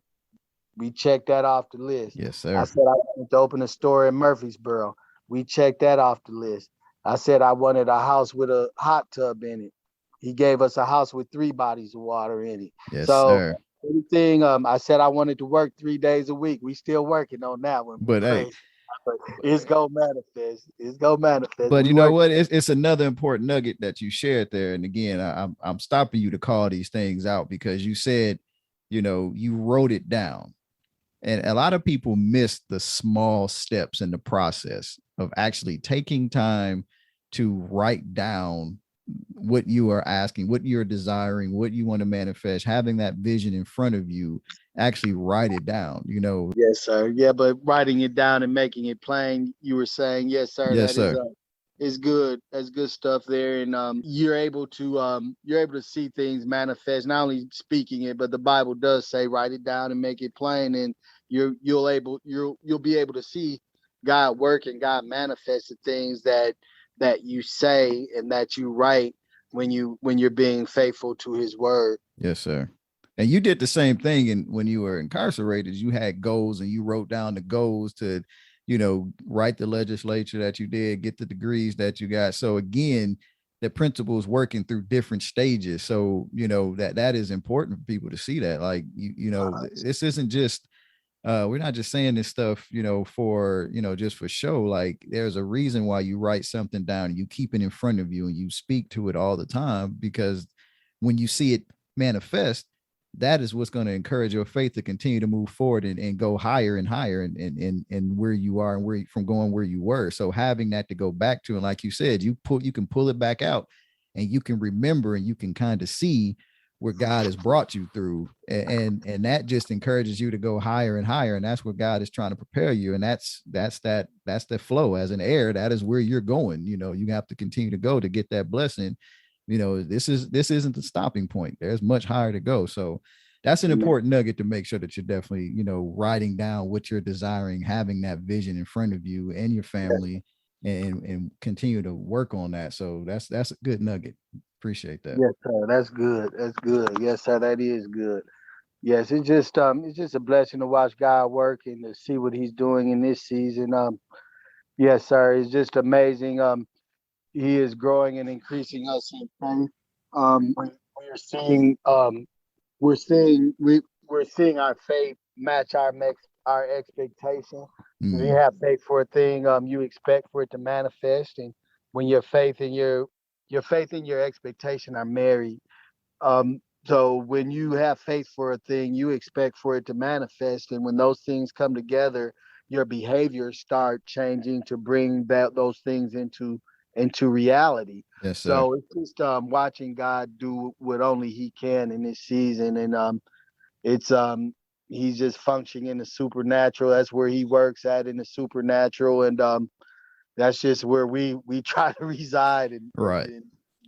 We checked that off the list. Yes, sir. I said I wanted to open a store in Murfreesboro. We checked that off the list. I said I wanted a house with a hot tub in it. He gave us a house with 3 bodies of water in it. Yes, so sir. Anything, I said I wanted to work 3 days a week. We still working on that one. But hey, it's gonna manifest. It's gonna manifest. But you know what? It's another important nugget that you shared there. And again, I'm stopping you to call these things out, because you said, you wrote it down. And a lot of people miss the small steps in the process of actually taking time to write down what you are asking, what you're desiring, what you want to manifest, having that vision in front of you, actually write it down, Yes, sir. Yeah, but writing it down and making it plain, you were saying, yes, sir. Yes, sir. Is good. That's good stuff there. And you're able to see things manifest, not only speaking it, but the Bible does say write it down and make it plain, and you'll be able to see God work and God manifest the things that you say and that you write when you're being faithful to his word. Yes, sir. And you did the same thing. And when you were incarcerated, you had goals, and you wrote down the goals to, write the legislature that you did, get the degrees that you got. So again, the principle is working through different stages. So, that is important for people to see that. Like, this isn't just, we're not just saying this stuff, for, just for show. Like, there's a reason why you write something down and you keep it in front of you and you speak to it all the time, because when you see it manifest, that is what's going to encourage your faith to continue to move forward and go higher and higher and where you are and from going where you were. So having that to go back to, and like you said, you can pull it back out, and you can remember, and you can kind of see where God has brought you through, and that just encourages you to go higher and higher. And that's where God is trying to prepare you. And that's the flow. As an heir, that is where you're going. You have to continue to go to get that blessing. This isn't the stopping point. There's much higher to go. So that's an important nugget to make sure that you're definitely, writing down what you're desiring, having that vision in front of you and your family, and continue to work on that. So that's a good nugget. Appreciate that. Yes, sir. That's good. That's good. Yes, sir. That is good. Yes, it's just a blessing to watch God work and to see what he's doing in this season. Yes, sir. It's just amazing. He is growing and increasing us in faith. We're seeing our faith match our expectation. Mm. When you have faith for a thing, you expect for it to manifest, and when your faith and your expectation are married, so when you have faith for a thing, you expect for it to manifest, and when those things come together, your behaviors start changing to bring those things into reality. Yes, sir. So it's just watching God do what only He can in this season, and it's he's just functioning in the supernatural. That's where He works at, in the supernatural, and that's just where we try to reside. Right.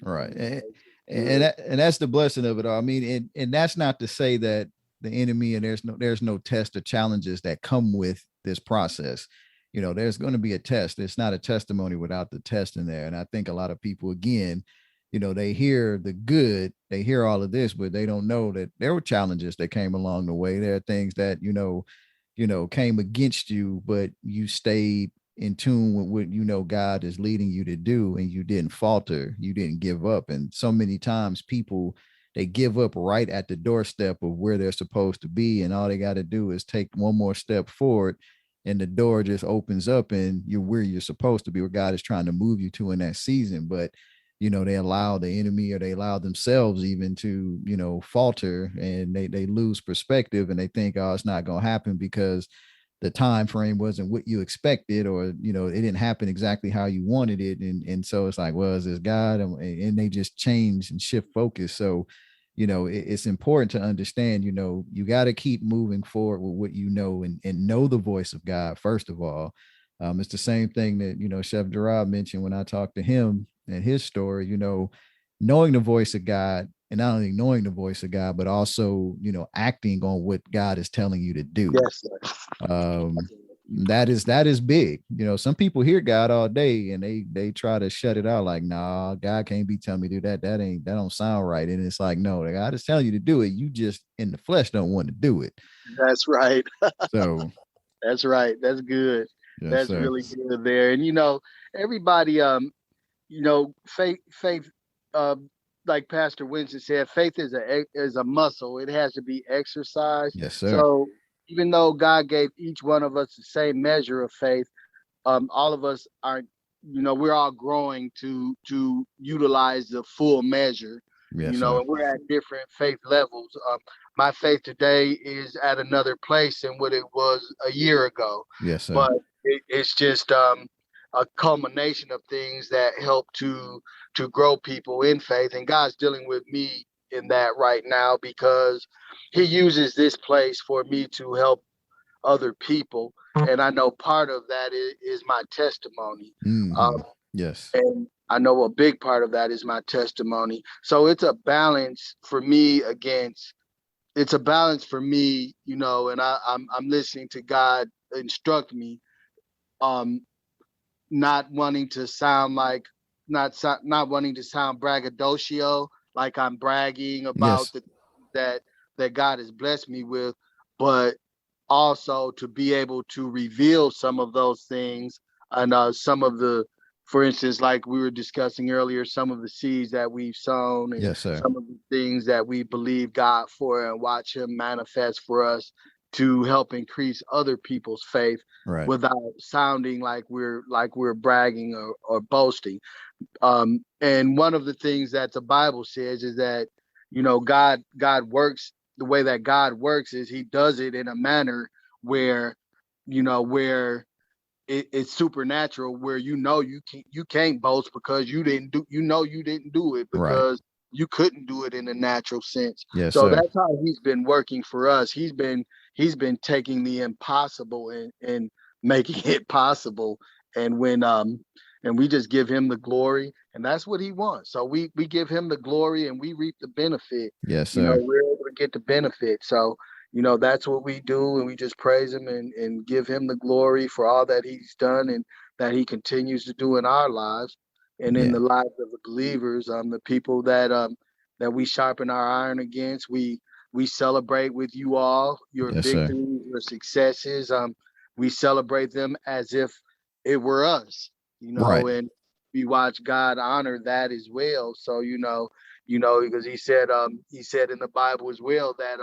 Right. Good. And that's the blessing of it all. I mean, and that's not to say that the enemy, and there's no test or challenges that come with this process. You know, there's going to be a test. It's not a testimony without the test in there. And I think a lot of people, again, you know, they hear the good, they hear all of this, but they don't know that there were challenges that came along the way. There are things that, came against you, but you stayed in tune with what you know God is leading you to do, and you didn't falter, you didn't give up. And so many times people, they give up right at the doorstep of where they're supposed to be, and all they got to do is take one more step forward, and the door just opens up and you're where you're supposed to be, where God is trying to move you to in that season. But they allow the enemy, or they allow themselves even to falter, and they lose perspective, and they think, oh, it's not going to happen because the time frame wasn't what you expected, or it didn't happen exactly how you wanted it. And so it's like, well, is this God? And they just change and shift focus. So it's important to understand, you got to keep moving forward with what and know the voice of God first of all. It's the same thing that Chef Gerard mentioned when I talked to him and his story. Knowing the voice of God, and not only knowing the voice of God, but also acting on what God is telling you to do. Yes, sir. That is big. Some people hear God all day and they try to shut it out, like, nah, God can't be telling me to do that. That don't sound right. And it's like, no, God is telling you to do it. You just in the flesh don't want to do it. That's right. So that's right. That's good. yes, That's sir. really good there. And everybody faith like Pastor Winston said, faith is a muscle. It has to be exercised. Yes, sir. So even though God gave each one of us the same measure of faith, all of us aren't, we're all growing to utilize the full measure. Yes, sir. And we're at different faith levels. My faith today is at another place than what it was a year ago. Yes, sir. But it's just a culmination of things that help to grow people in faith. And God's dealing with me in that right now, because He uses this place for me to help other people. And I know part of that is my testimony. Mm-hmm. Yes. And I know a big part of that is my testimony. So it's a balance for me and I'm listening to God instruct me, not wanting to sound braggadocio, like I'm bragging about yes. that God has blessed me with, but also to be able to reveal some of those things, and some of the, for instance, like we were discussing earlier, some of the seeds that we've sown, and yes, sir. some of the things that we believe God for, and watch Him manifest for us to help increase other people's faith, right, without sounding like we're bragging or boasting. And one of the things that the Bible says is that God works. The way that God works is He does it in a manner where it's supernatural, where you can't boast because you didn't do it, because you couldn't do it in a natural sense. yes, So sir. that's how He's been working for us. He's been taking the impossible and making it possible. And when and we just give Him the glory, and that's what He wants. So we give Him the glory, and we reap the benefit. Yes, sir. We're able to get the benefit. So that's what we do, and we just praise Him and give Him the glory for all that He's done and that He continues to do in our lives and in the lives of the believers, the people that we sharpen our iron against. We celebrate with you all your victories, your successes. We celebrate them as if it were us, right. And we watch God honor that as well. So because He said in the Bible as well that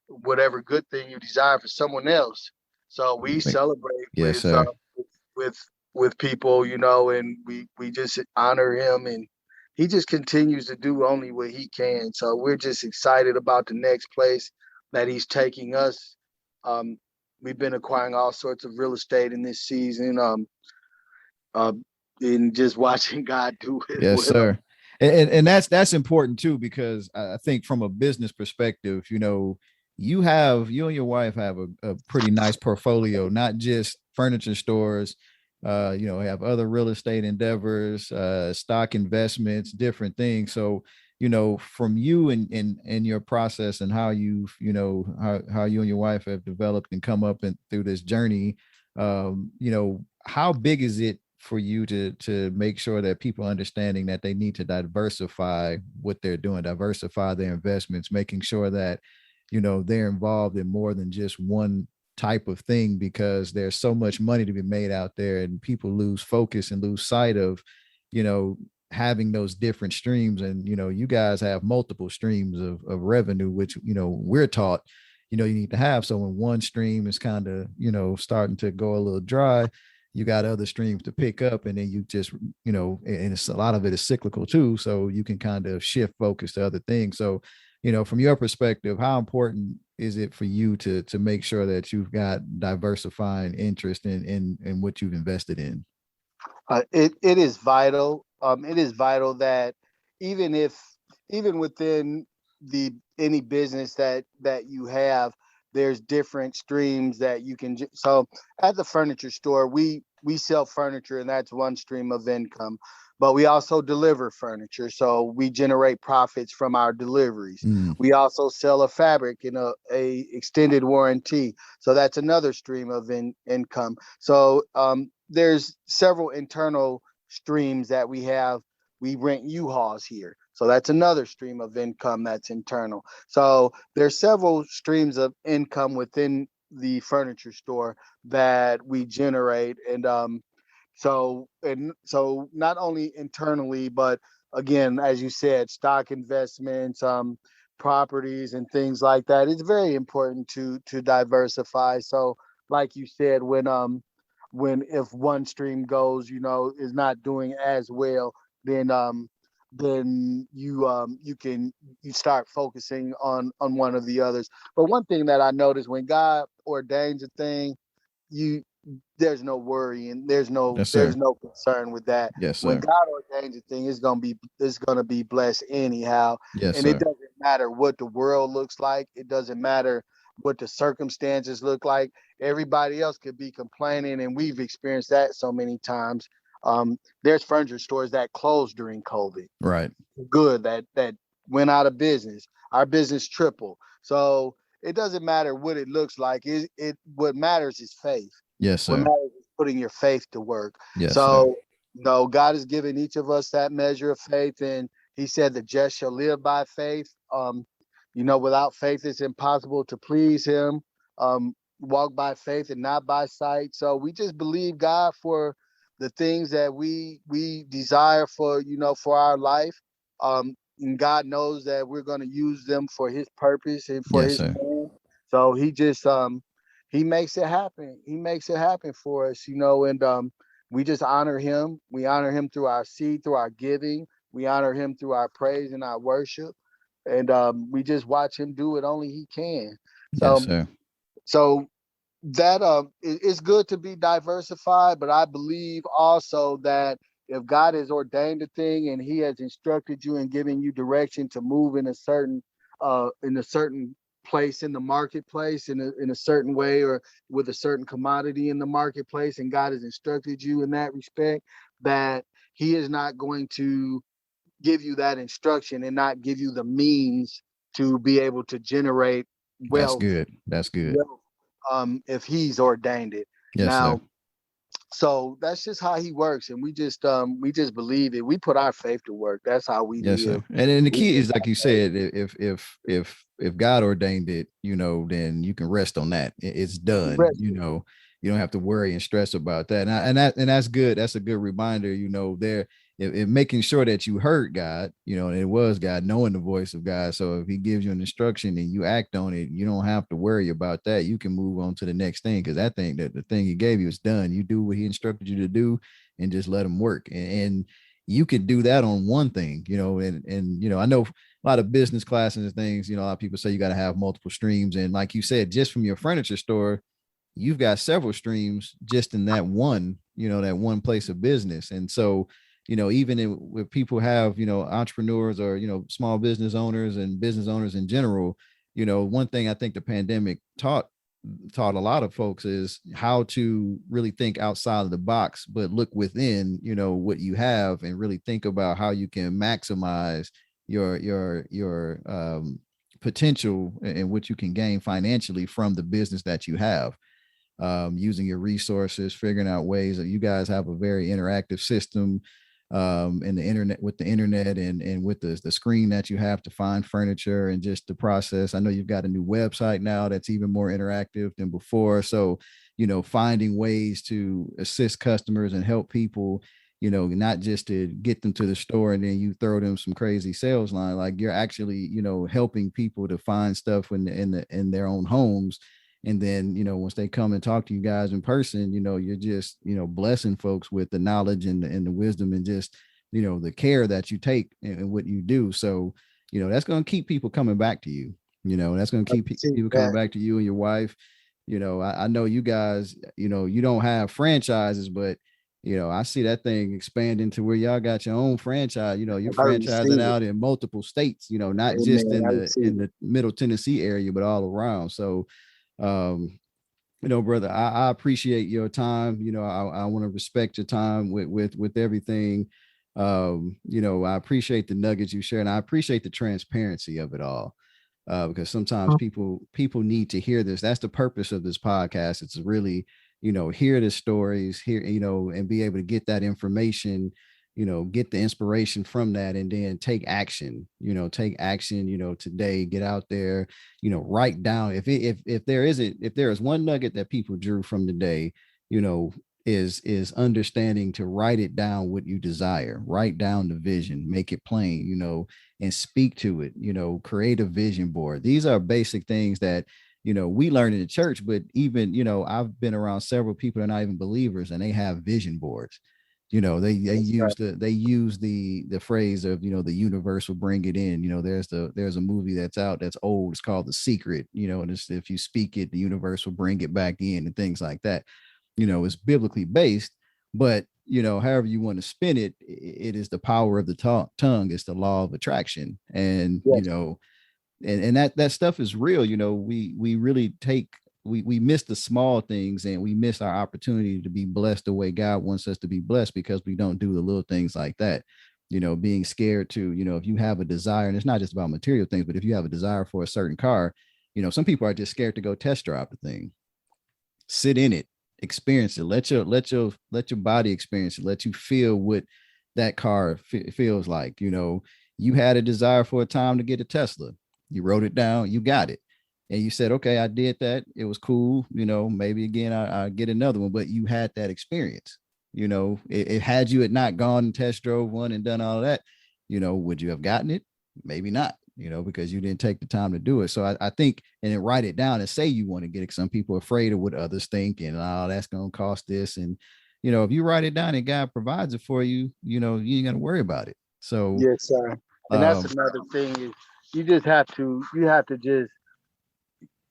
whatever good thing you desire for someone else. So we celebrate yes, with people, and we just honor Him, and He just continues to do only what He can. So we're just excited about the next place that He's taking us, we've been acquiring all sorts of real estate in this season. And just watching God do it. Yes, sir. And that's important too, because I think from a business perspective, you and your wife have a pretty nice portfolio, not just furniture stores, have other real estate endeavors, stock investments, different things. So, from you and your process and how you've, how you and your wife have developed and come up and through this journey, how big is it for you to make sure that people understanding that they need to diversify what they're doing, diversify their investments, making sure that, they're involved in more than just one type of thing, because there's so much money to be made out there and people lose focus and lose sight of, having those different streams. And, you guys have multiple streams of revenue, which, we're taught, you need to have. So when one stream is kind of, starting to go a little dry, you got other streams to pick up, and then you just, and it's a lot of it is cyclical too. So you can kind of shift focus to other things. So, from your perspective, how important is it for you to make sure that you've got diversifying interest in what you've invested in? It is vital. It is vital that even within any business that you have, there's different streams that you can. So at the furniture store, we sell furniture, and that's one stream of income. But we also deliver furniture, so we generate profits from our deliveries. We also sell a fabric in a extended warranty, so that's another stream of income. So there's several internal streams that we have. We rent U-Hauls here, so that's another stream of income that's internal. So there's several streams of income within the furniture store that we generate. And so not only internally, but again, as you said, stock investments, properties and things like that. It's very important to diversify. So like you said, when if one stream goes, is not doing as well, then you start focusing on one of the others. But one thing that I noticed, when God ordains a thing, there's no worry and there's no concern with that. Yes, sir. When God ordains a thing, it's gonna be blessed anyhow. Yes, and sir. It doesn't matter what the world looks like. It doesn't matter what the circumstances look like. Everybody else could be complaining, and we've experienced that so many times. There's furniture stores that closed during COVID. Right. Good, that went out of business. Our business tripled. So it doesn't matter what it looks like. What matters is faith. Yes, sir. What matters is putting your faith to work. Yes, so sir. God has given each of us that measure of faith, and he said the just shall live by faith. Without faith it's impossible to please him. Walk by faith and not by sight. So we just believe God for the things that we desire for our life. And God knows that we're going to use them for his purpose and for his plan. So he just he makes it happen. He makes it happen for us, and we just honor him. We honor him through our seed, through our giving. We honor him through our praise and our worship. And we just watch him do it only he can. So, yes, sir. So that it's good to be diversified, but I believe also that if God has ordained a thing and he has instructed you and given you direction to move in a certain place in the marketplace, in a certain way, or with a certain commodity in the marketplace, and God has instructed you in that respect, that he is not going to give you that instruction and not give you the means to be able to generate wealth. That's good. Wealth, if he's ordained it. Yes, now, sir. So that's just how he works, and we just believe it. We put our faith to work. That's how we yes, live. Sir. And then the key is, like you said, if God ordained it, then you can rest on that. It's done. You don't have to worry and stress about that. And that's good. That's a good reminder. If making sure that you heard God, and it was God, knowing the voice of God. So if he gives you an instruction and you act on it, you don't have to worry about that. You can move on to the next thing, because I think that the thing he gave you is done. You do what he instructed you to do and just let him work. And you can do that on one thing, and I know a lot of business classes and things, a lot of people say you got to have multiple streams. And like you said, just from your furniture store, you've got several streams just in that one, that one place of business. And so, even if people have, entrepreneurs or, small business owners and business owners in general, one thing I think the pandemic taught a lot of folks is how to really think outside of the box, but look within, what you have, and really think about how you can maximize your potential and what you can gain financially from the business that you have, using your resources, figuring out ways that you guys have a very interactive system, and the internet and with the screen that you have to find furniture and just the process. I know you've got a new website now that's even more interactive than before. So, finding ways to assist customers and help people, not just to get them to the store and then you throw them some crazy sales line. Like, you're actually, helping people to find stuff in their own homes. And then, once they come and talk to you guys in person, you're just, blessing folks with the knowledge and the wisdom and just, the care that you take and what you do. So, that's going to keep people coming back to you. That's going to keep people coming back to you and your wife. I know you guys, you don't have franchises, but, I see that thing expanding to where y'all got your own franchise. You're franchising out in multiple states, not just in the Middle Tennessee area, but all around. So, brother, I appreciate your time. I want to respect your time with everything. I appreciate the nuggets you share, and I appreciate the transparency of it all. Because sometimes people need to hear this. That's the purpose of this podcast. It's really, hear the stories, and be able to get that information, get the inspiration from that, and then take action, today, get out there, write down if there is one nugget that people drew from the day, is understanding to write it down what you desire, write down the vision, make it plain, and speak to it, create a vision board. These are basic things that, we learn in the church, but even, I've been around several people that are not even believers and they have vision boards. They use the phrase of, the universe will bring it in. There's a movie that's out that's old. It's called The Secret, and if you speak it, the universe will bring it back in and things like that. It's biblically based, but, however you want to spin it, it is the power of the tongue. It's the law of attraction. And, yes. And that stuff is real. We really we miss the small things, and we miss our opportunity to be blessed the way God wants us to be blessed, because we don't do the little things like that. Being scared to, if you have a desire, and it's not just about material things, but if you have a desire for a certain car, some people are just scared to go test drive the thing, sit in it, experience it, let your body experience it, let you feel what that car feels like. You had a desire for a time to get a Tesla, you wrote it down, you got it. And you said, okay, I did that. It was cool. Maybe again, I get another one, but you had that experience. It had you had not gone and test drove one and done all of that, would you have gotten it? Maybe not, because you didn't take the time to do it. So I think, and then write it down and say you want to get it. Some people are afraid of what others think, and that's going to cost this. And, if you write it down and God provides it for you, you ain't going to worry about it. So, yes, sir. And that's another thing is you have to just,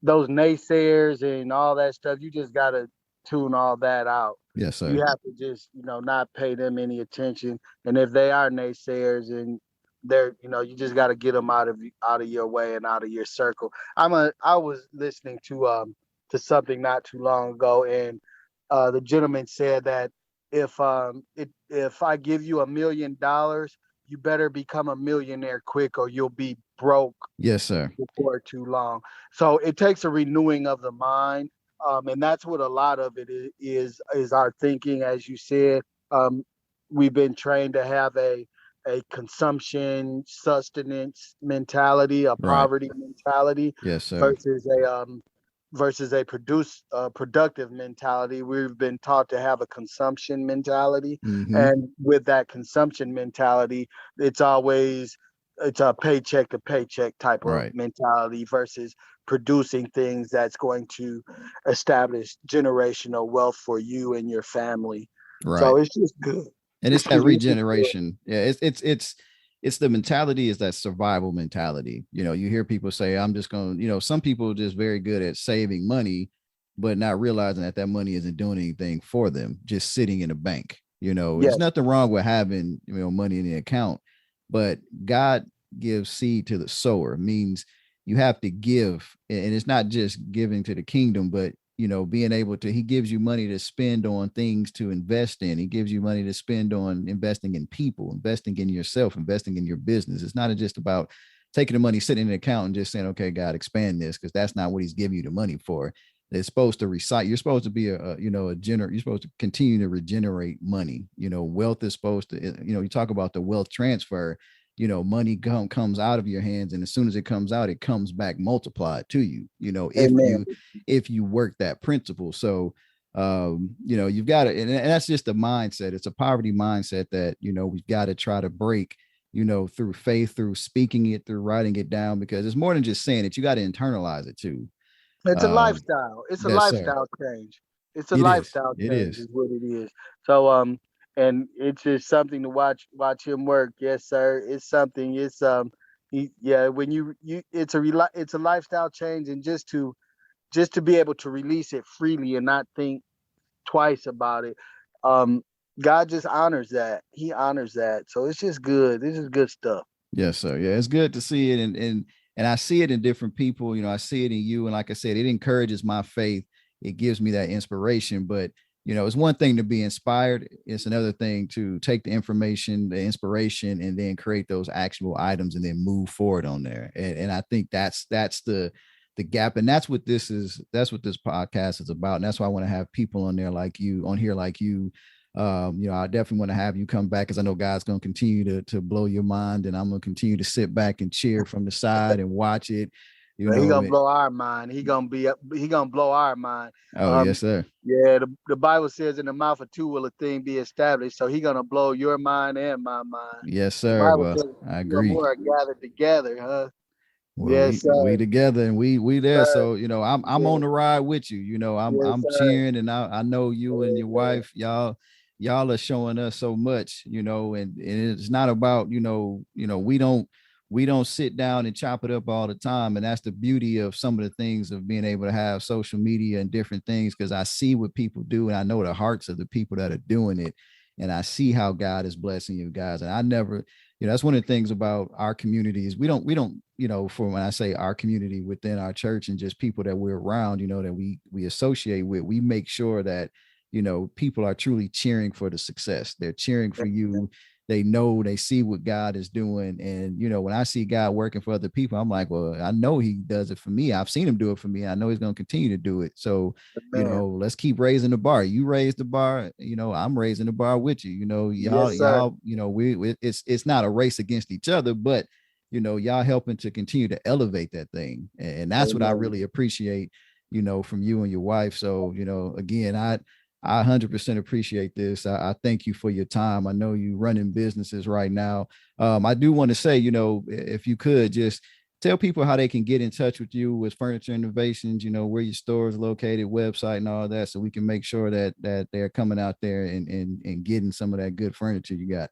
those naysayers and all that stuff, you just got to tune all that out. Yes, sir. You have to just, not pay them any attention. And if they are naysayers and they're, you just got to get them out of your way and out of your circle. I was listening to something not too long ago, and the gentleman said that if I give you $1 million, you better become a millionaire quick, or you'll be broke. Yes, sir. Before too long. So it takes a renewing of the mind, and that's what a lot of it is our thinking. As you said, we've been trained to have a consumption, sustenance mentality, a poverty mentality. Yes, sir. Versus a productive mentality. We've been taught to have a consumption mentality. Mm-hmm. And with that consumption mentality, it's a paycheck to paycheck type of mentality, versus producing things that's going to establish generational wealth for you and your family. Right. So it's just good. And it's that regeneration. Yeah, it's the mentality, is that survival mentality. You hear people say, I'm just going to, some people are just very good at saving money, but not realizing that that money isn't doing anything for them, just sitting in a bank. Yes. There's nothing wrong with having, money in the account, but God gives seed to the sower. Means you have to give, and it's not just giving to the kingdom, but being able to, he gives you money to spend on things to invest in. He gives you money to spend on investing in people, investing in yourself, investing in your business. It's not just about taking the money, sitting in an account and just saying, okay, God, expand this, because that's not what he's giving you the money for. It's supposed to recite. You're supposed to be you're supposed to continue to regenerate money. Wealth is supposed to, you talk about the wealth transfer. Money comes out of your hands, and as soon as it comes out, it comes back multiplied to you. Amen. If you work that principle. So you've got to, and that's just a mindset. It's a poverty mindset that we've got to try to break, through faith, through speaking it, through writing it down, because it's more than just saying it. You got to internalize it too. It's a lifestyle. It's a Yes, sir. lifestyle change. It's a It is. lifestyle It change, is. is what it is. So and it's just something to watch him work. Yes, sir. It's something. It's yeah. When it's a lifestyle change, and just to be able to release it freely and not think twice about it. Um, God just honors that. He honors that. So it's just good. This is good stuff. Yes, sir. Yeah, it's good to see it, and I see it in different people. I see it in you, and like I said, it encourages my faith. It gives me that inspiration. But it's one thing to be inspired. It's another thing to take the information, the inspiration, and then create those actionable items and then move forward on there. And I think that's the gap, and that's what this is. That's what this podcast is about, and that's why I want to have people on there like you, on here like you. I definitely want to have you come back, because I know God's going to continue to blow your mind, and I'm going to continue to sit back and cheer from the side and watch it. Well, he gonna blow our mind. He gonna blow our mind. Oh, yes, sir. Yeah, the Bible says in the mouth of two will a thing be established. So he gonna blow your mind and my mind. Yes, The sir. Bible Well, says I two or agree. more are gathered together, huh? Well, Yes, we sir. together, and we there. Sir. So I'm on Yes, the ride with you. yes, I'm sir. cheering, and I know you and your Amen. wife, y'all are showing us so much, and it's not about we don't sit down and chop it up all the time. And that's the beauty of some of the things of being able to have social media and different things, because I see what people do, and I know the hearts of the people that are doing it, and I see how God is blessing you guys. And I never, that's one of the things about our communities. We don't, for when I say our community within our church and just people that we're around, that we associate with, we make sure that, people are truly cheering for the success. They're cheering for you. They know, they see what God is doing. And, when I see God working for other people, I'm like, well, I know he does it for me. I've seen him do it for me. I know he's going to continue to do it. So, Man. let's keep raising the bar. You raise the bar, I'm raising the bar with you. Yes, sir. Y'all, it's not a race against each other, but y'all helping to continue to elevate that thing. And that's what I Amen. really appreciate, from you and your wife. So, again, I 100% appreciate this. I thank you for your time. I know you running businesses right now. I do want to say, if you could just tell people how they can get in touch with you with Furniture Innovations, where your store is located, website, and all that, so we can make sure that they're coming out there and getting some of that good furniture you got.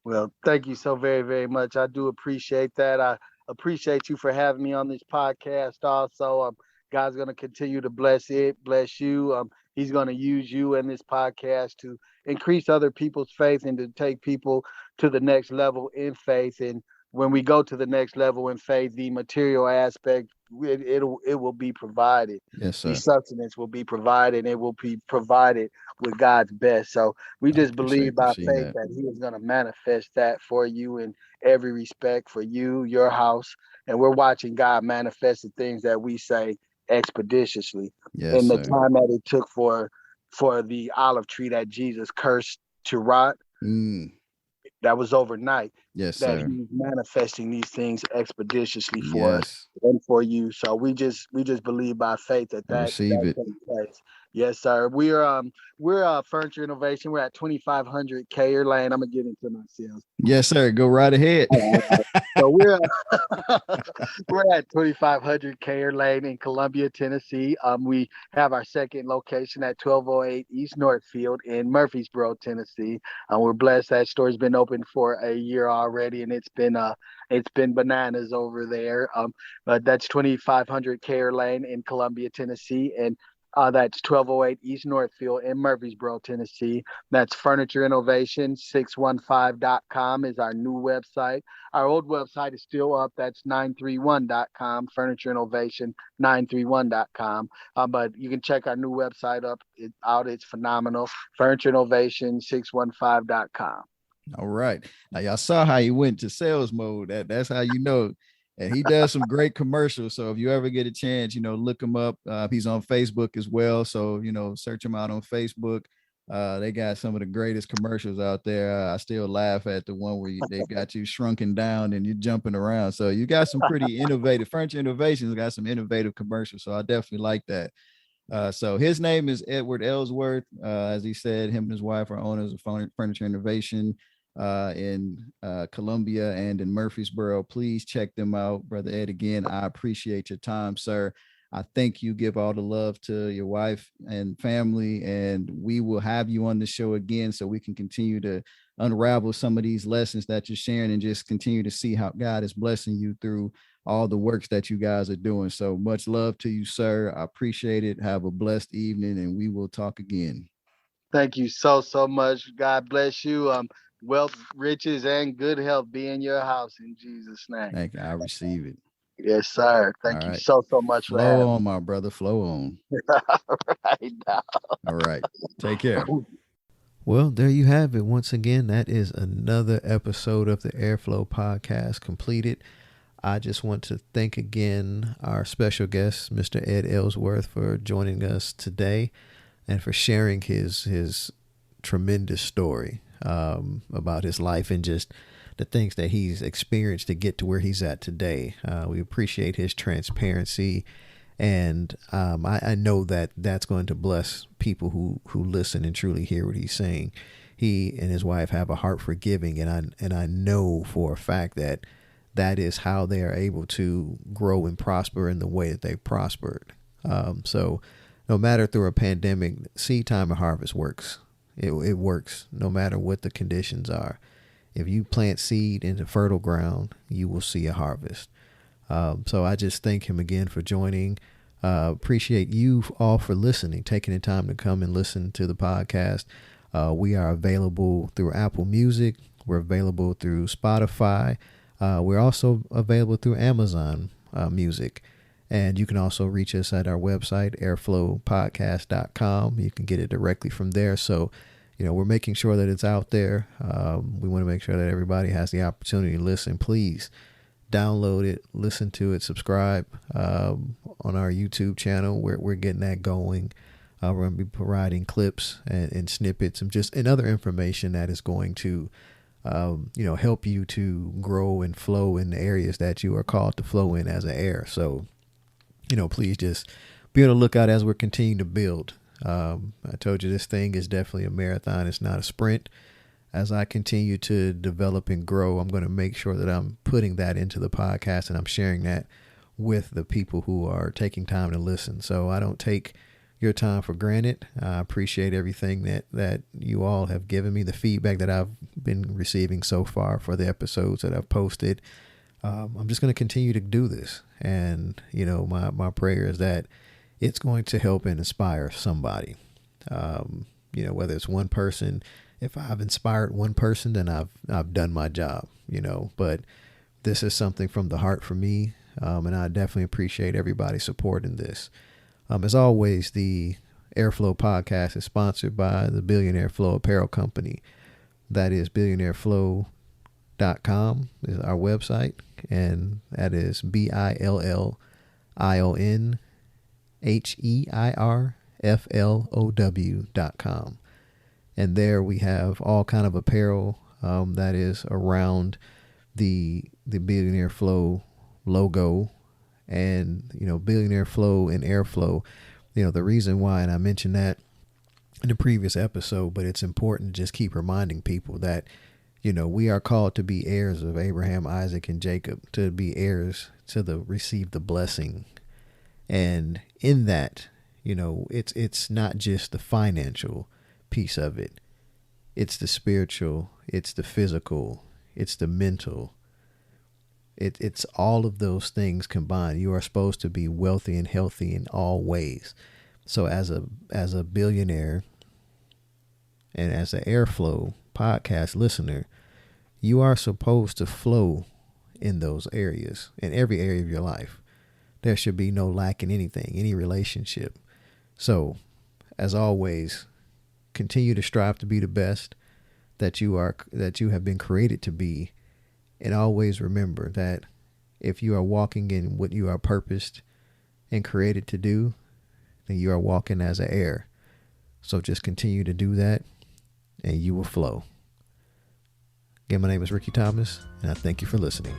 Well, thank you so very, very much. I do appreciate that. I appreciate you for having me on this podcast. Also, God's going to continue to bless it, bless you. He's going to use you in this podcast to increase other people's faith and to take people to the next level in faith. And when we go to the next level in faith, the material aspect, it will be provided. Yes, The sir. substance will be provided. It will be provided with God's best. So we I just believe by receive faith that. that He is going to manifest that for you in every respect, for you, your house. And we're watching God manifest the things that we say expeditiously. Yes, In the sir. time that it took for the olive tree that Jesus cursed to rot, Mm, that was overnight, yes, that sir. he's manifesting these things expeditiously for us Yes, and for you. So we just believe by faith that I that receive it. takes place. Yes, sir. We're Furniture Innovation. We're at 2500 Kayer Lane. I'm gonna get into my sales. Yes, sir. Go right ahead. All right. So we're at 2500 Kayer Lane in Columbia, Tennessee. We have our second location at 1208 East Northfield in Murfreesboro, Tennessee. We're blessed that store's been open for a year already, and it's been bananas over there. But that's 2500 Kayer Lane in Columbia, Tennessee, and That's 1208 East Northfield in Murfreesboro, Tennessee. That's furnitureInnovation615.com is our new website. Our old website is still up. That's 931.com, furnitureInnovation931.com. But you can check our new website out. It's phenomenal. furnitureInnovation615.com. All right. Now y'all saw how he went to sales mode. That's how you know. And he does some great commercials. So if you ever get a chance, look him up. He's on Facebook as well. So, search him out on Facebook. They got some of the greatest commercials out there. I still laugh at the one where they got you shrunken down and you're jumping around. So you got some pretty innovative Furniture Innovations got some innovative commercials. So I definitely like that. So his name is Edward Ellsworth. As he said, him and his wife are owners of Furniture Innovation in Columbia and in Murfreesboro. Please check them out. Brother Ed, again, I appreciate your time, sir. I think you give all the love to your wife and family, and we will have you on the show again so we can continue to unravel some of these lessons that you're sharing and just continue to see how God is blessing you through all the works that you guys are doing. So much love to you, sir. I appreciate it. Have a blessed evening, and we will talk again. Thank you so much. God bless you. Wealth, riches, and good health be in your house in Jesus' name. Thank you. I receive it. Yes, sir. Thank you so much for having me. Flow on, my brother. Flow on. Right now. All right. Take care. Well, there you have it. Once again, that is another episode of the Airflow podcast completed. I just want to thank again our special guest, Mr. Ed Ellsworth, for joining us today and for sharing his tremendous story about his life and just the things that he's experienced to get to where he's at today. We appreciate his transparency, and I know that that's going to bless people who listen and truly hear what he's saying. He and his wife have a heart for giving, and I know for a fact that is how they are able to grow and prosper in the way that they've prospered. So no matter through a pandemic, seed time and harvest works. It works no matter what the conditions are. If you plant seed into fertile ground, you will see a harvest. So I just thank him again for joining. Appreciate you all for listening, taking the time to come and listen to the podcast. We are available through Apple Music. We're available through Spotify. We're also available through Amazon Music. And you can also reach us at our website, airflowpodcast.com. You can get it directly from there. So, we're making sure that it's out there. We want to make sure that everybody has the opportunity to listen. Please download it, listen to it, subscribe on our YouTube channel. We're getting that going. We're going to be providing clips and snippets and other information that is going to help you to grow and flow in the areas that you are called to flow in as an heir. So, please just be on the lookout as we're continuing to build. I told you this thing is definitely a marathon. It's not a sprint. As I continue to develop and grow, I'm going to make sure that I'm putting that into the podcast and I'm sharing that with the people who are taking time to listen. So I don't take your time for granted. I appreciate everything that you all have given me, the feedback that I've been receiving so far for the episodes that I've posted. I'm just going to continue to do this. And, my prayer is that it's going to help and inspire somebody. Whether it's one person, if I've inspired one person, then I've done my job, but this is something from the heart for me. And I definitely appreciate everybody supporting this. As always, the Airflow podcast is sponsored by the Billionaire Flow Apparel Company. That is billionaireflow.com is our website, and that is BILLIONHEIRFLOW.com. And there we have all kind of apparel that is around the Billionaire Flow logo, and Billionaire Flow and Airflow. The reason why, and I mentioned that in the previous episode, but it's important to just keep reminding people that we are called to be heirs of Abraham, Isaac, and Jacob, to be heirs to receive the blessing. And in that, it's not just the financial piece of it. It's the spiritual, it's the physical, it's the mental. It's all of those things combined. You are supposed to be wealthy and healthy in all ways. So as a billionaire and as an Airflow podcast listener, you are supposed to flow in those areas, in every area of your life. There should be no lack in anything, any relationship. So, as always, continue to strive to be the best that you have been created to be. And always remember that if you are walking in what you are purposed and created to do, then you are walking as an heir. So just continue to do that and you will flow. Again, my name is Rickey Thomas, and I thank you for listening.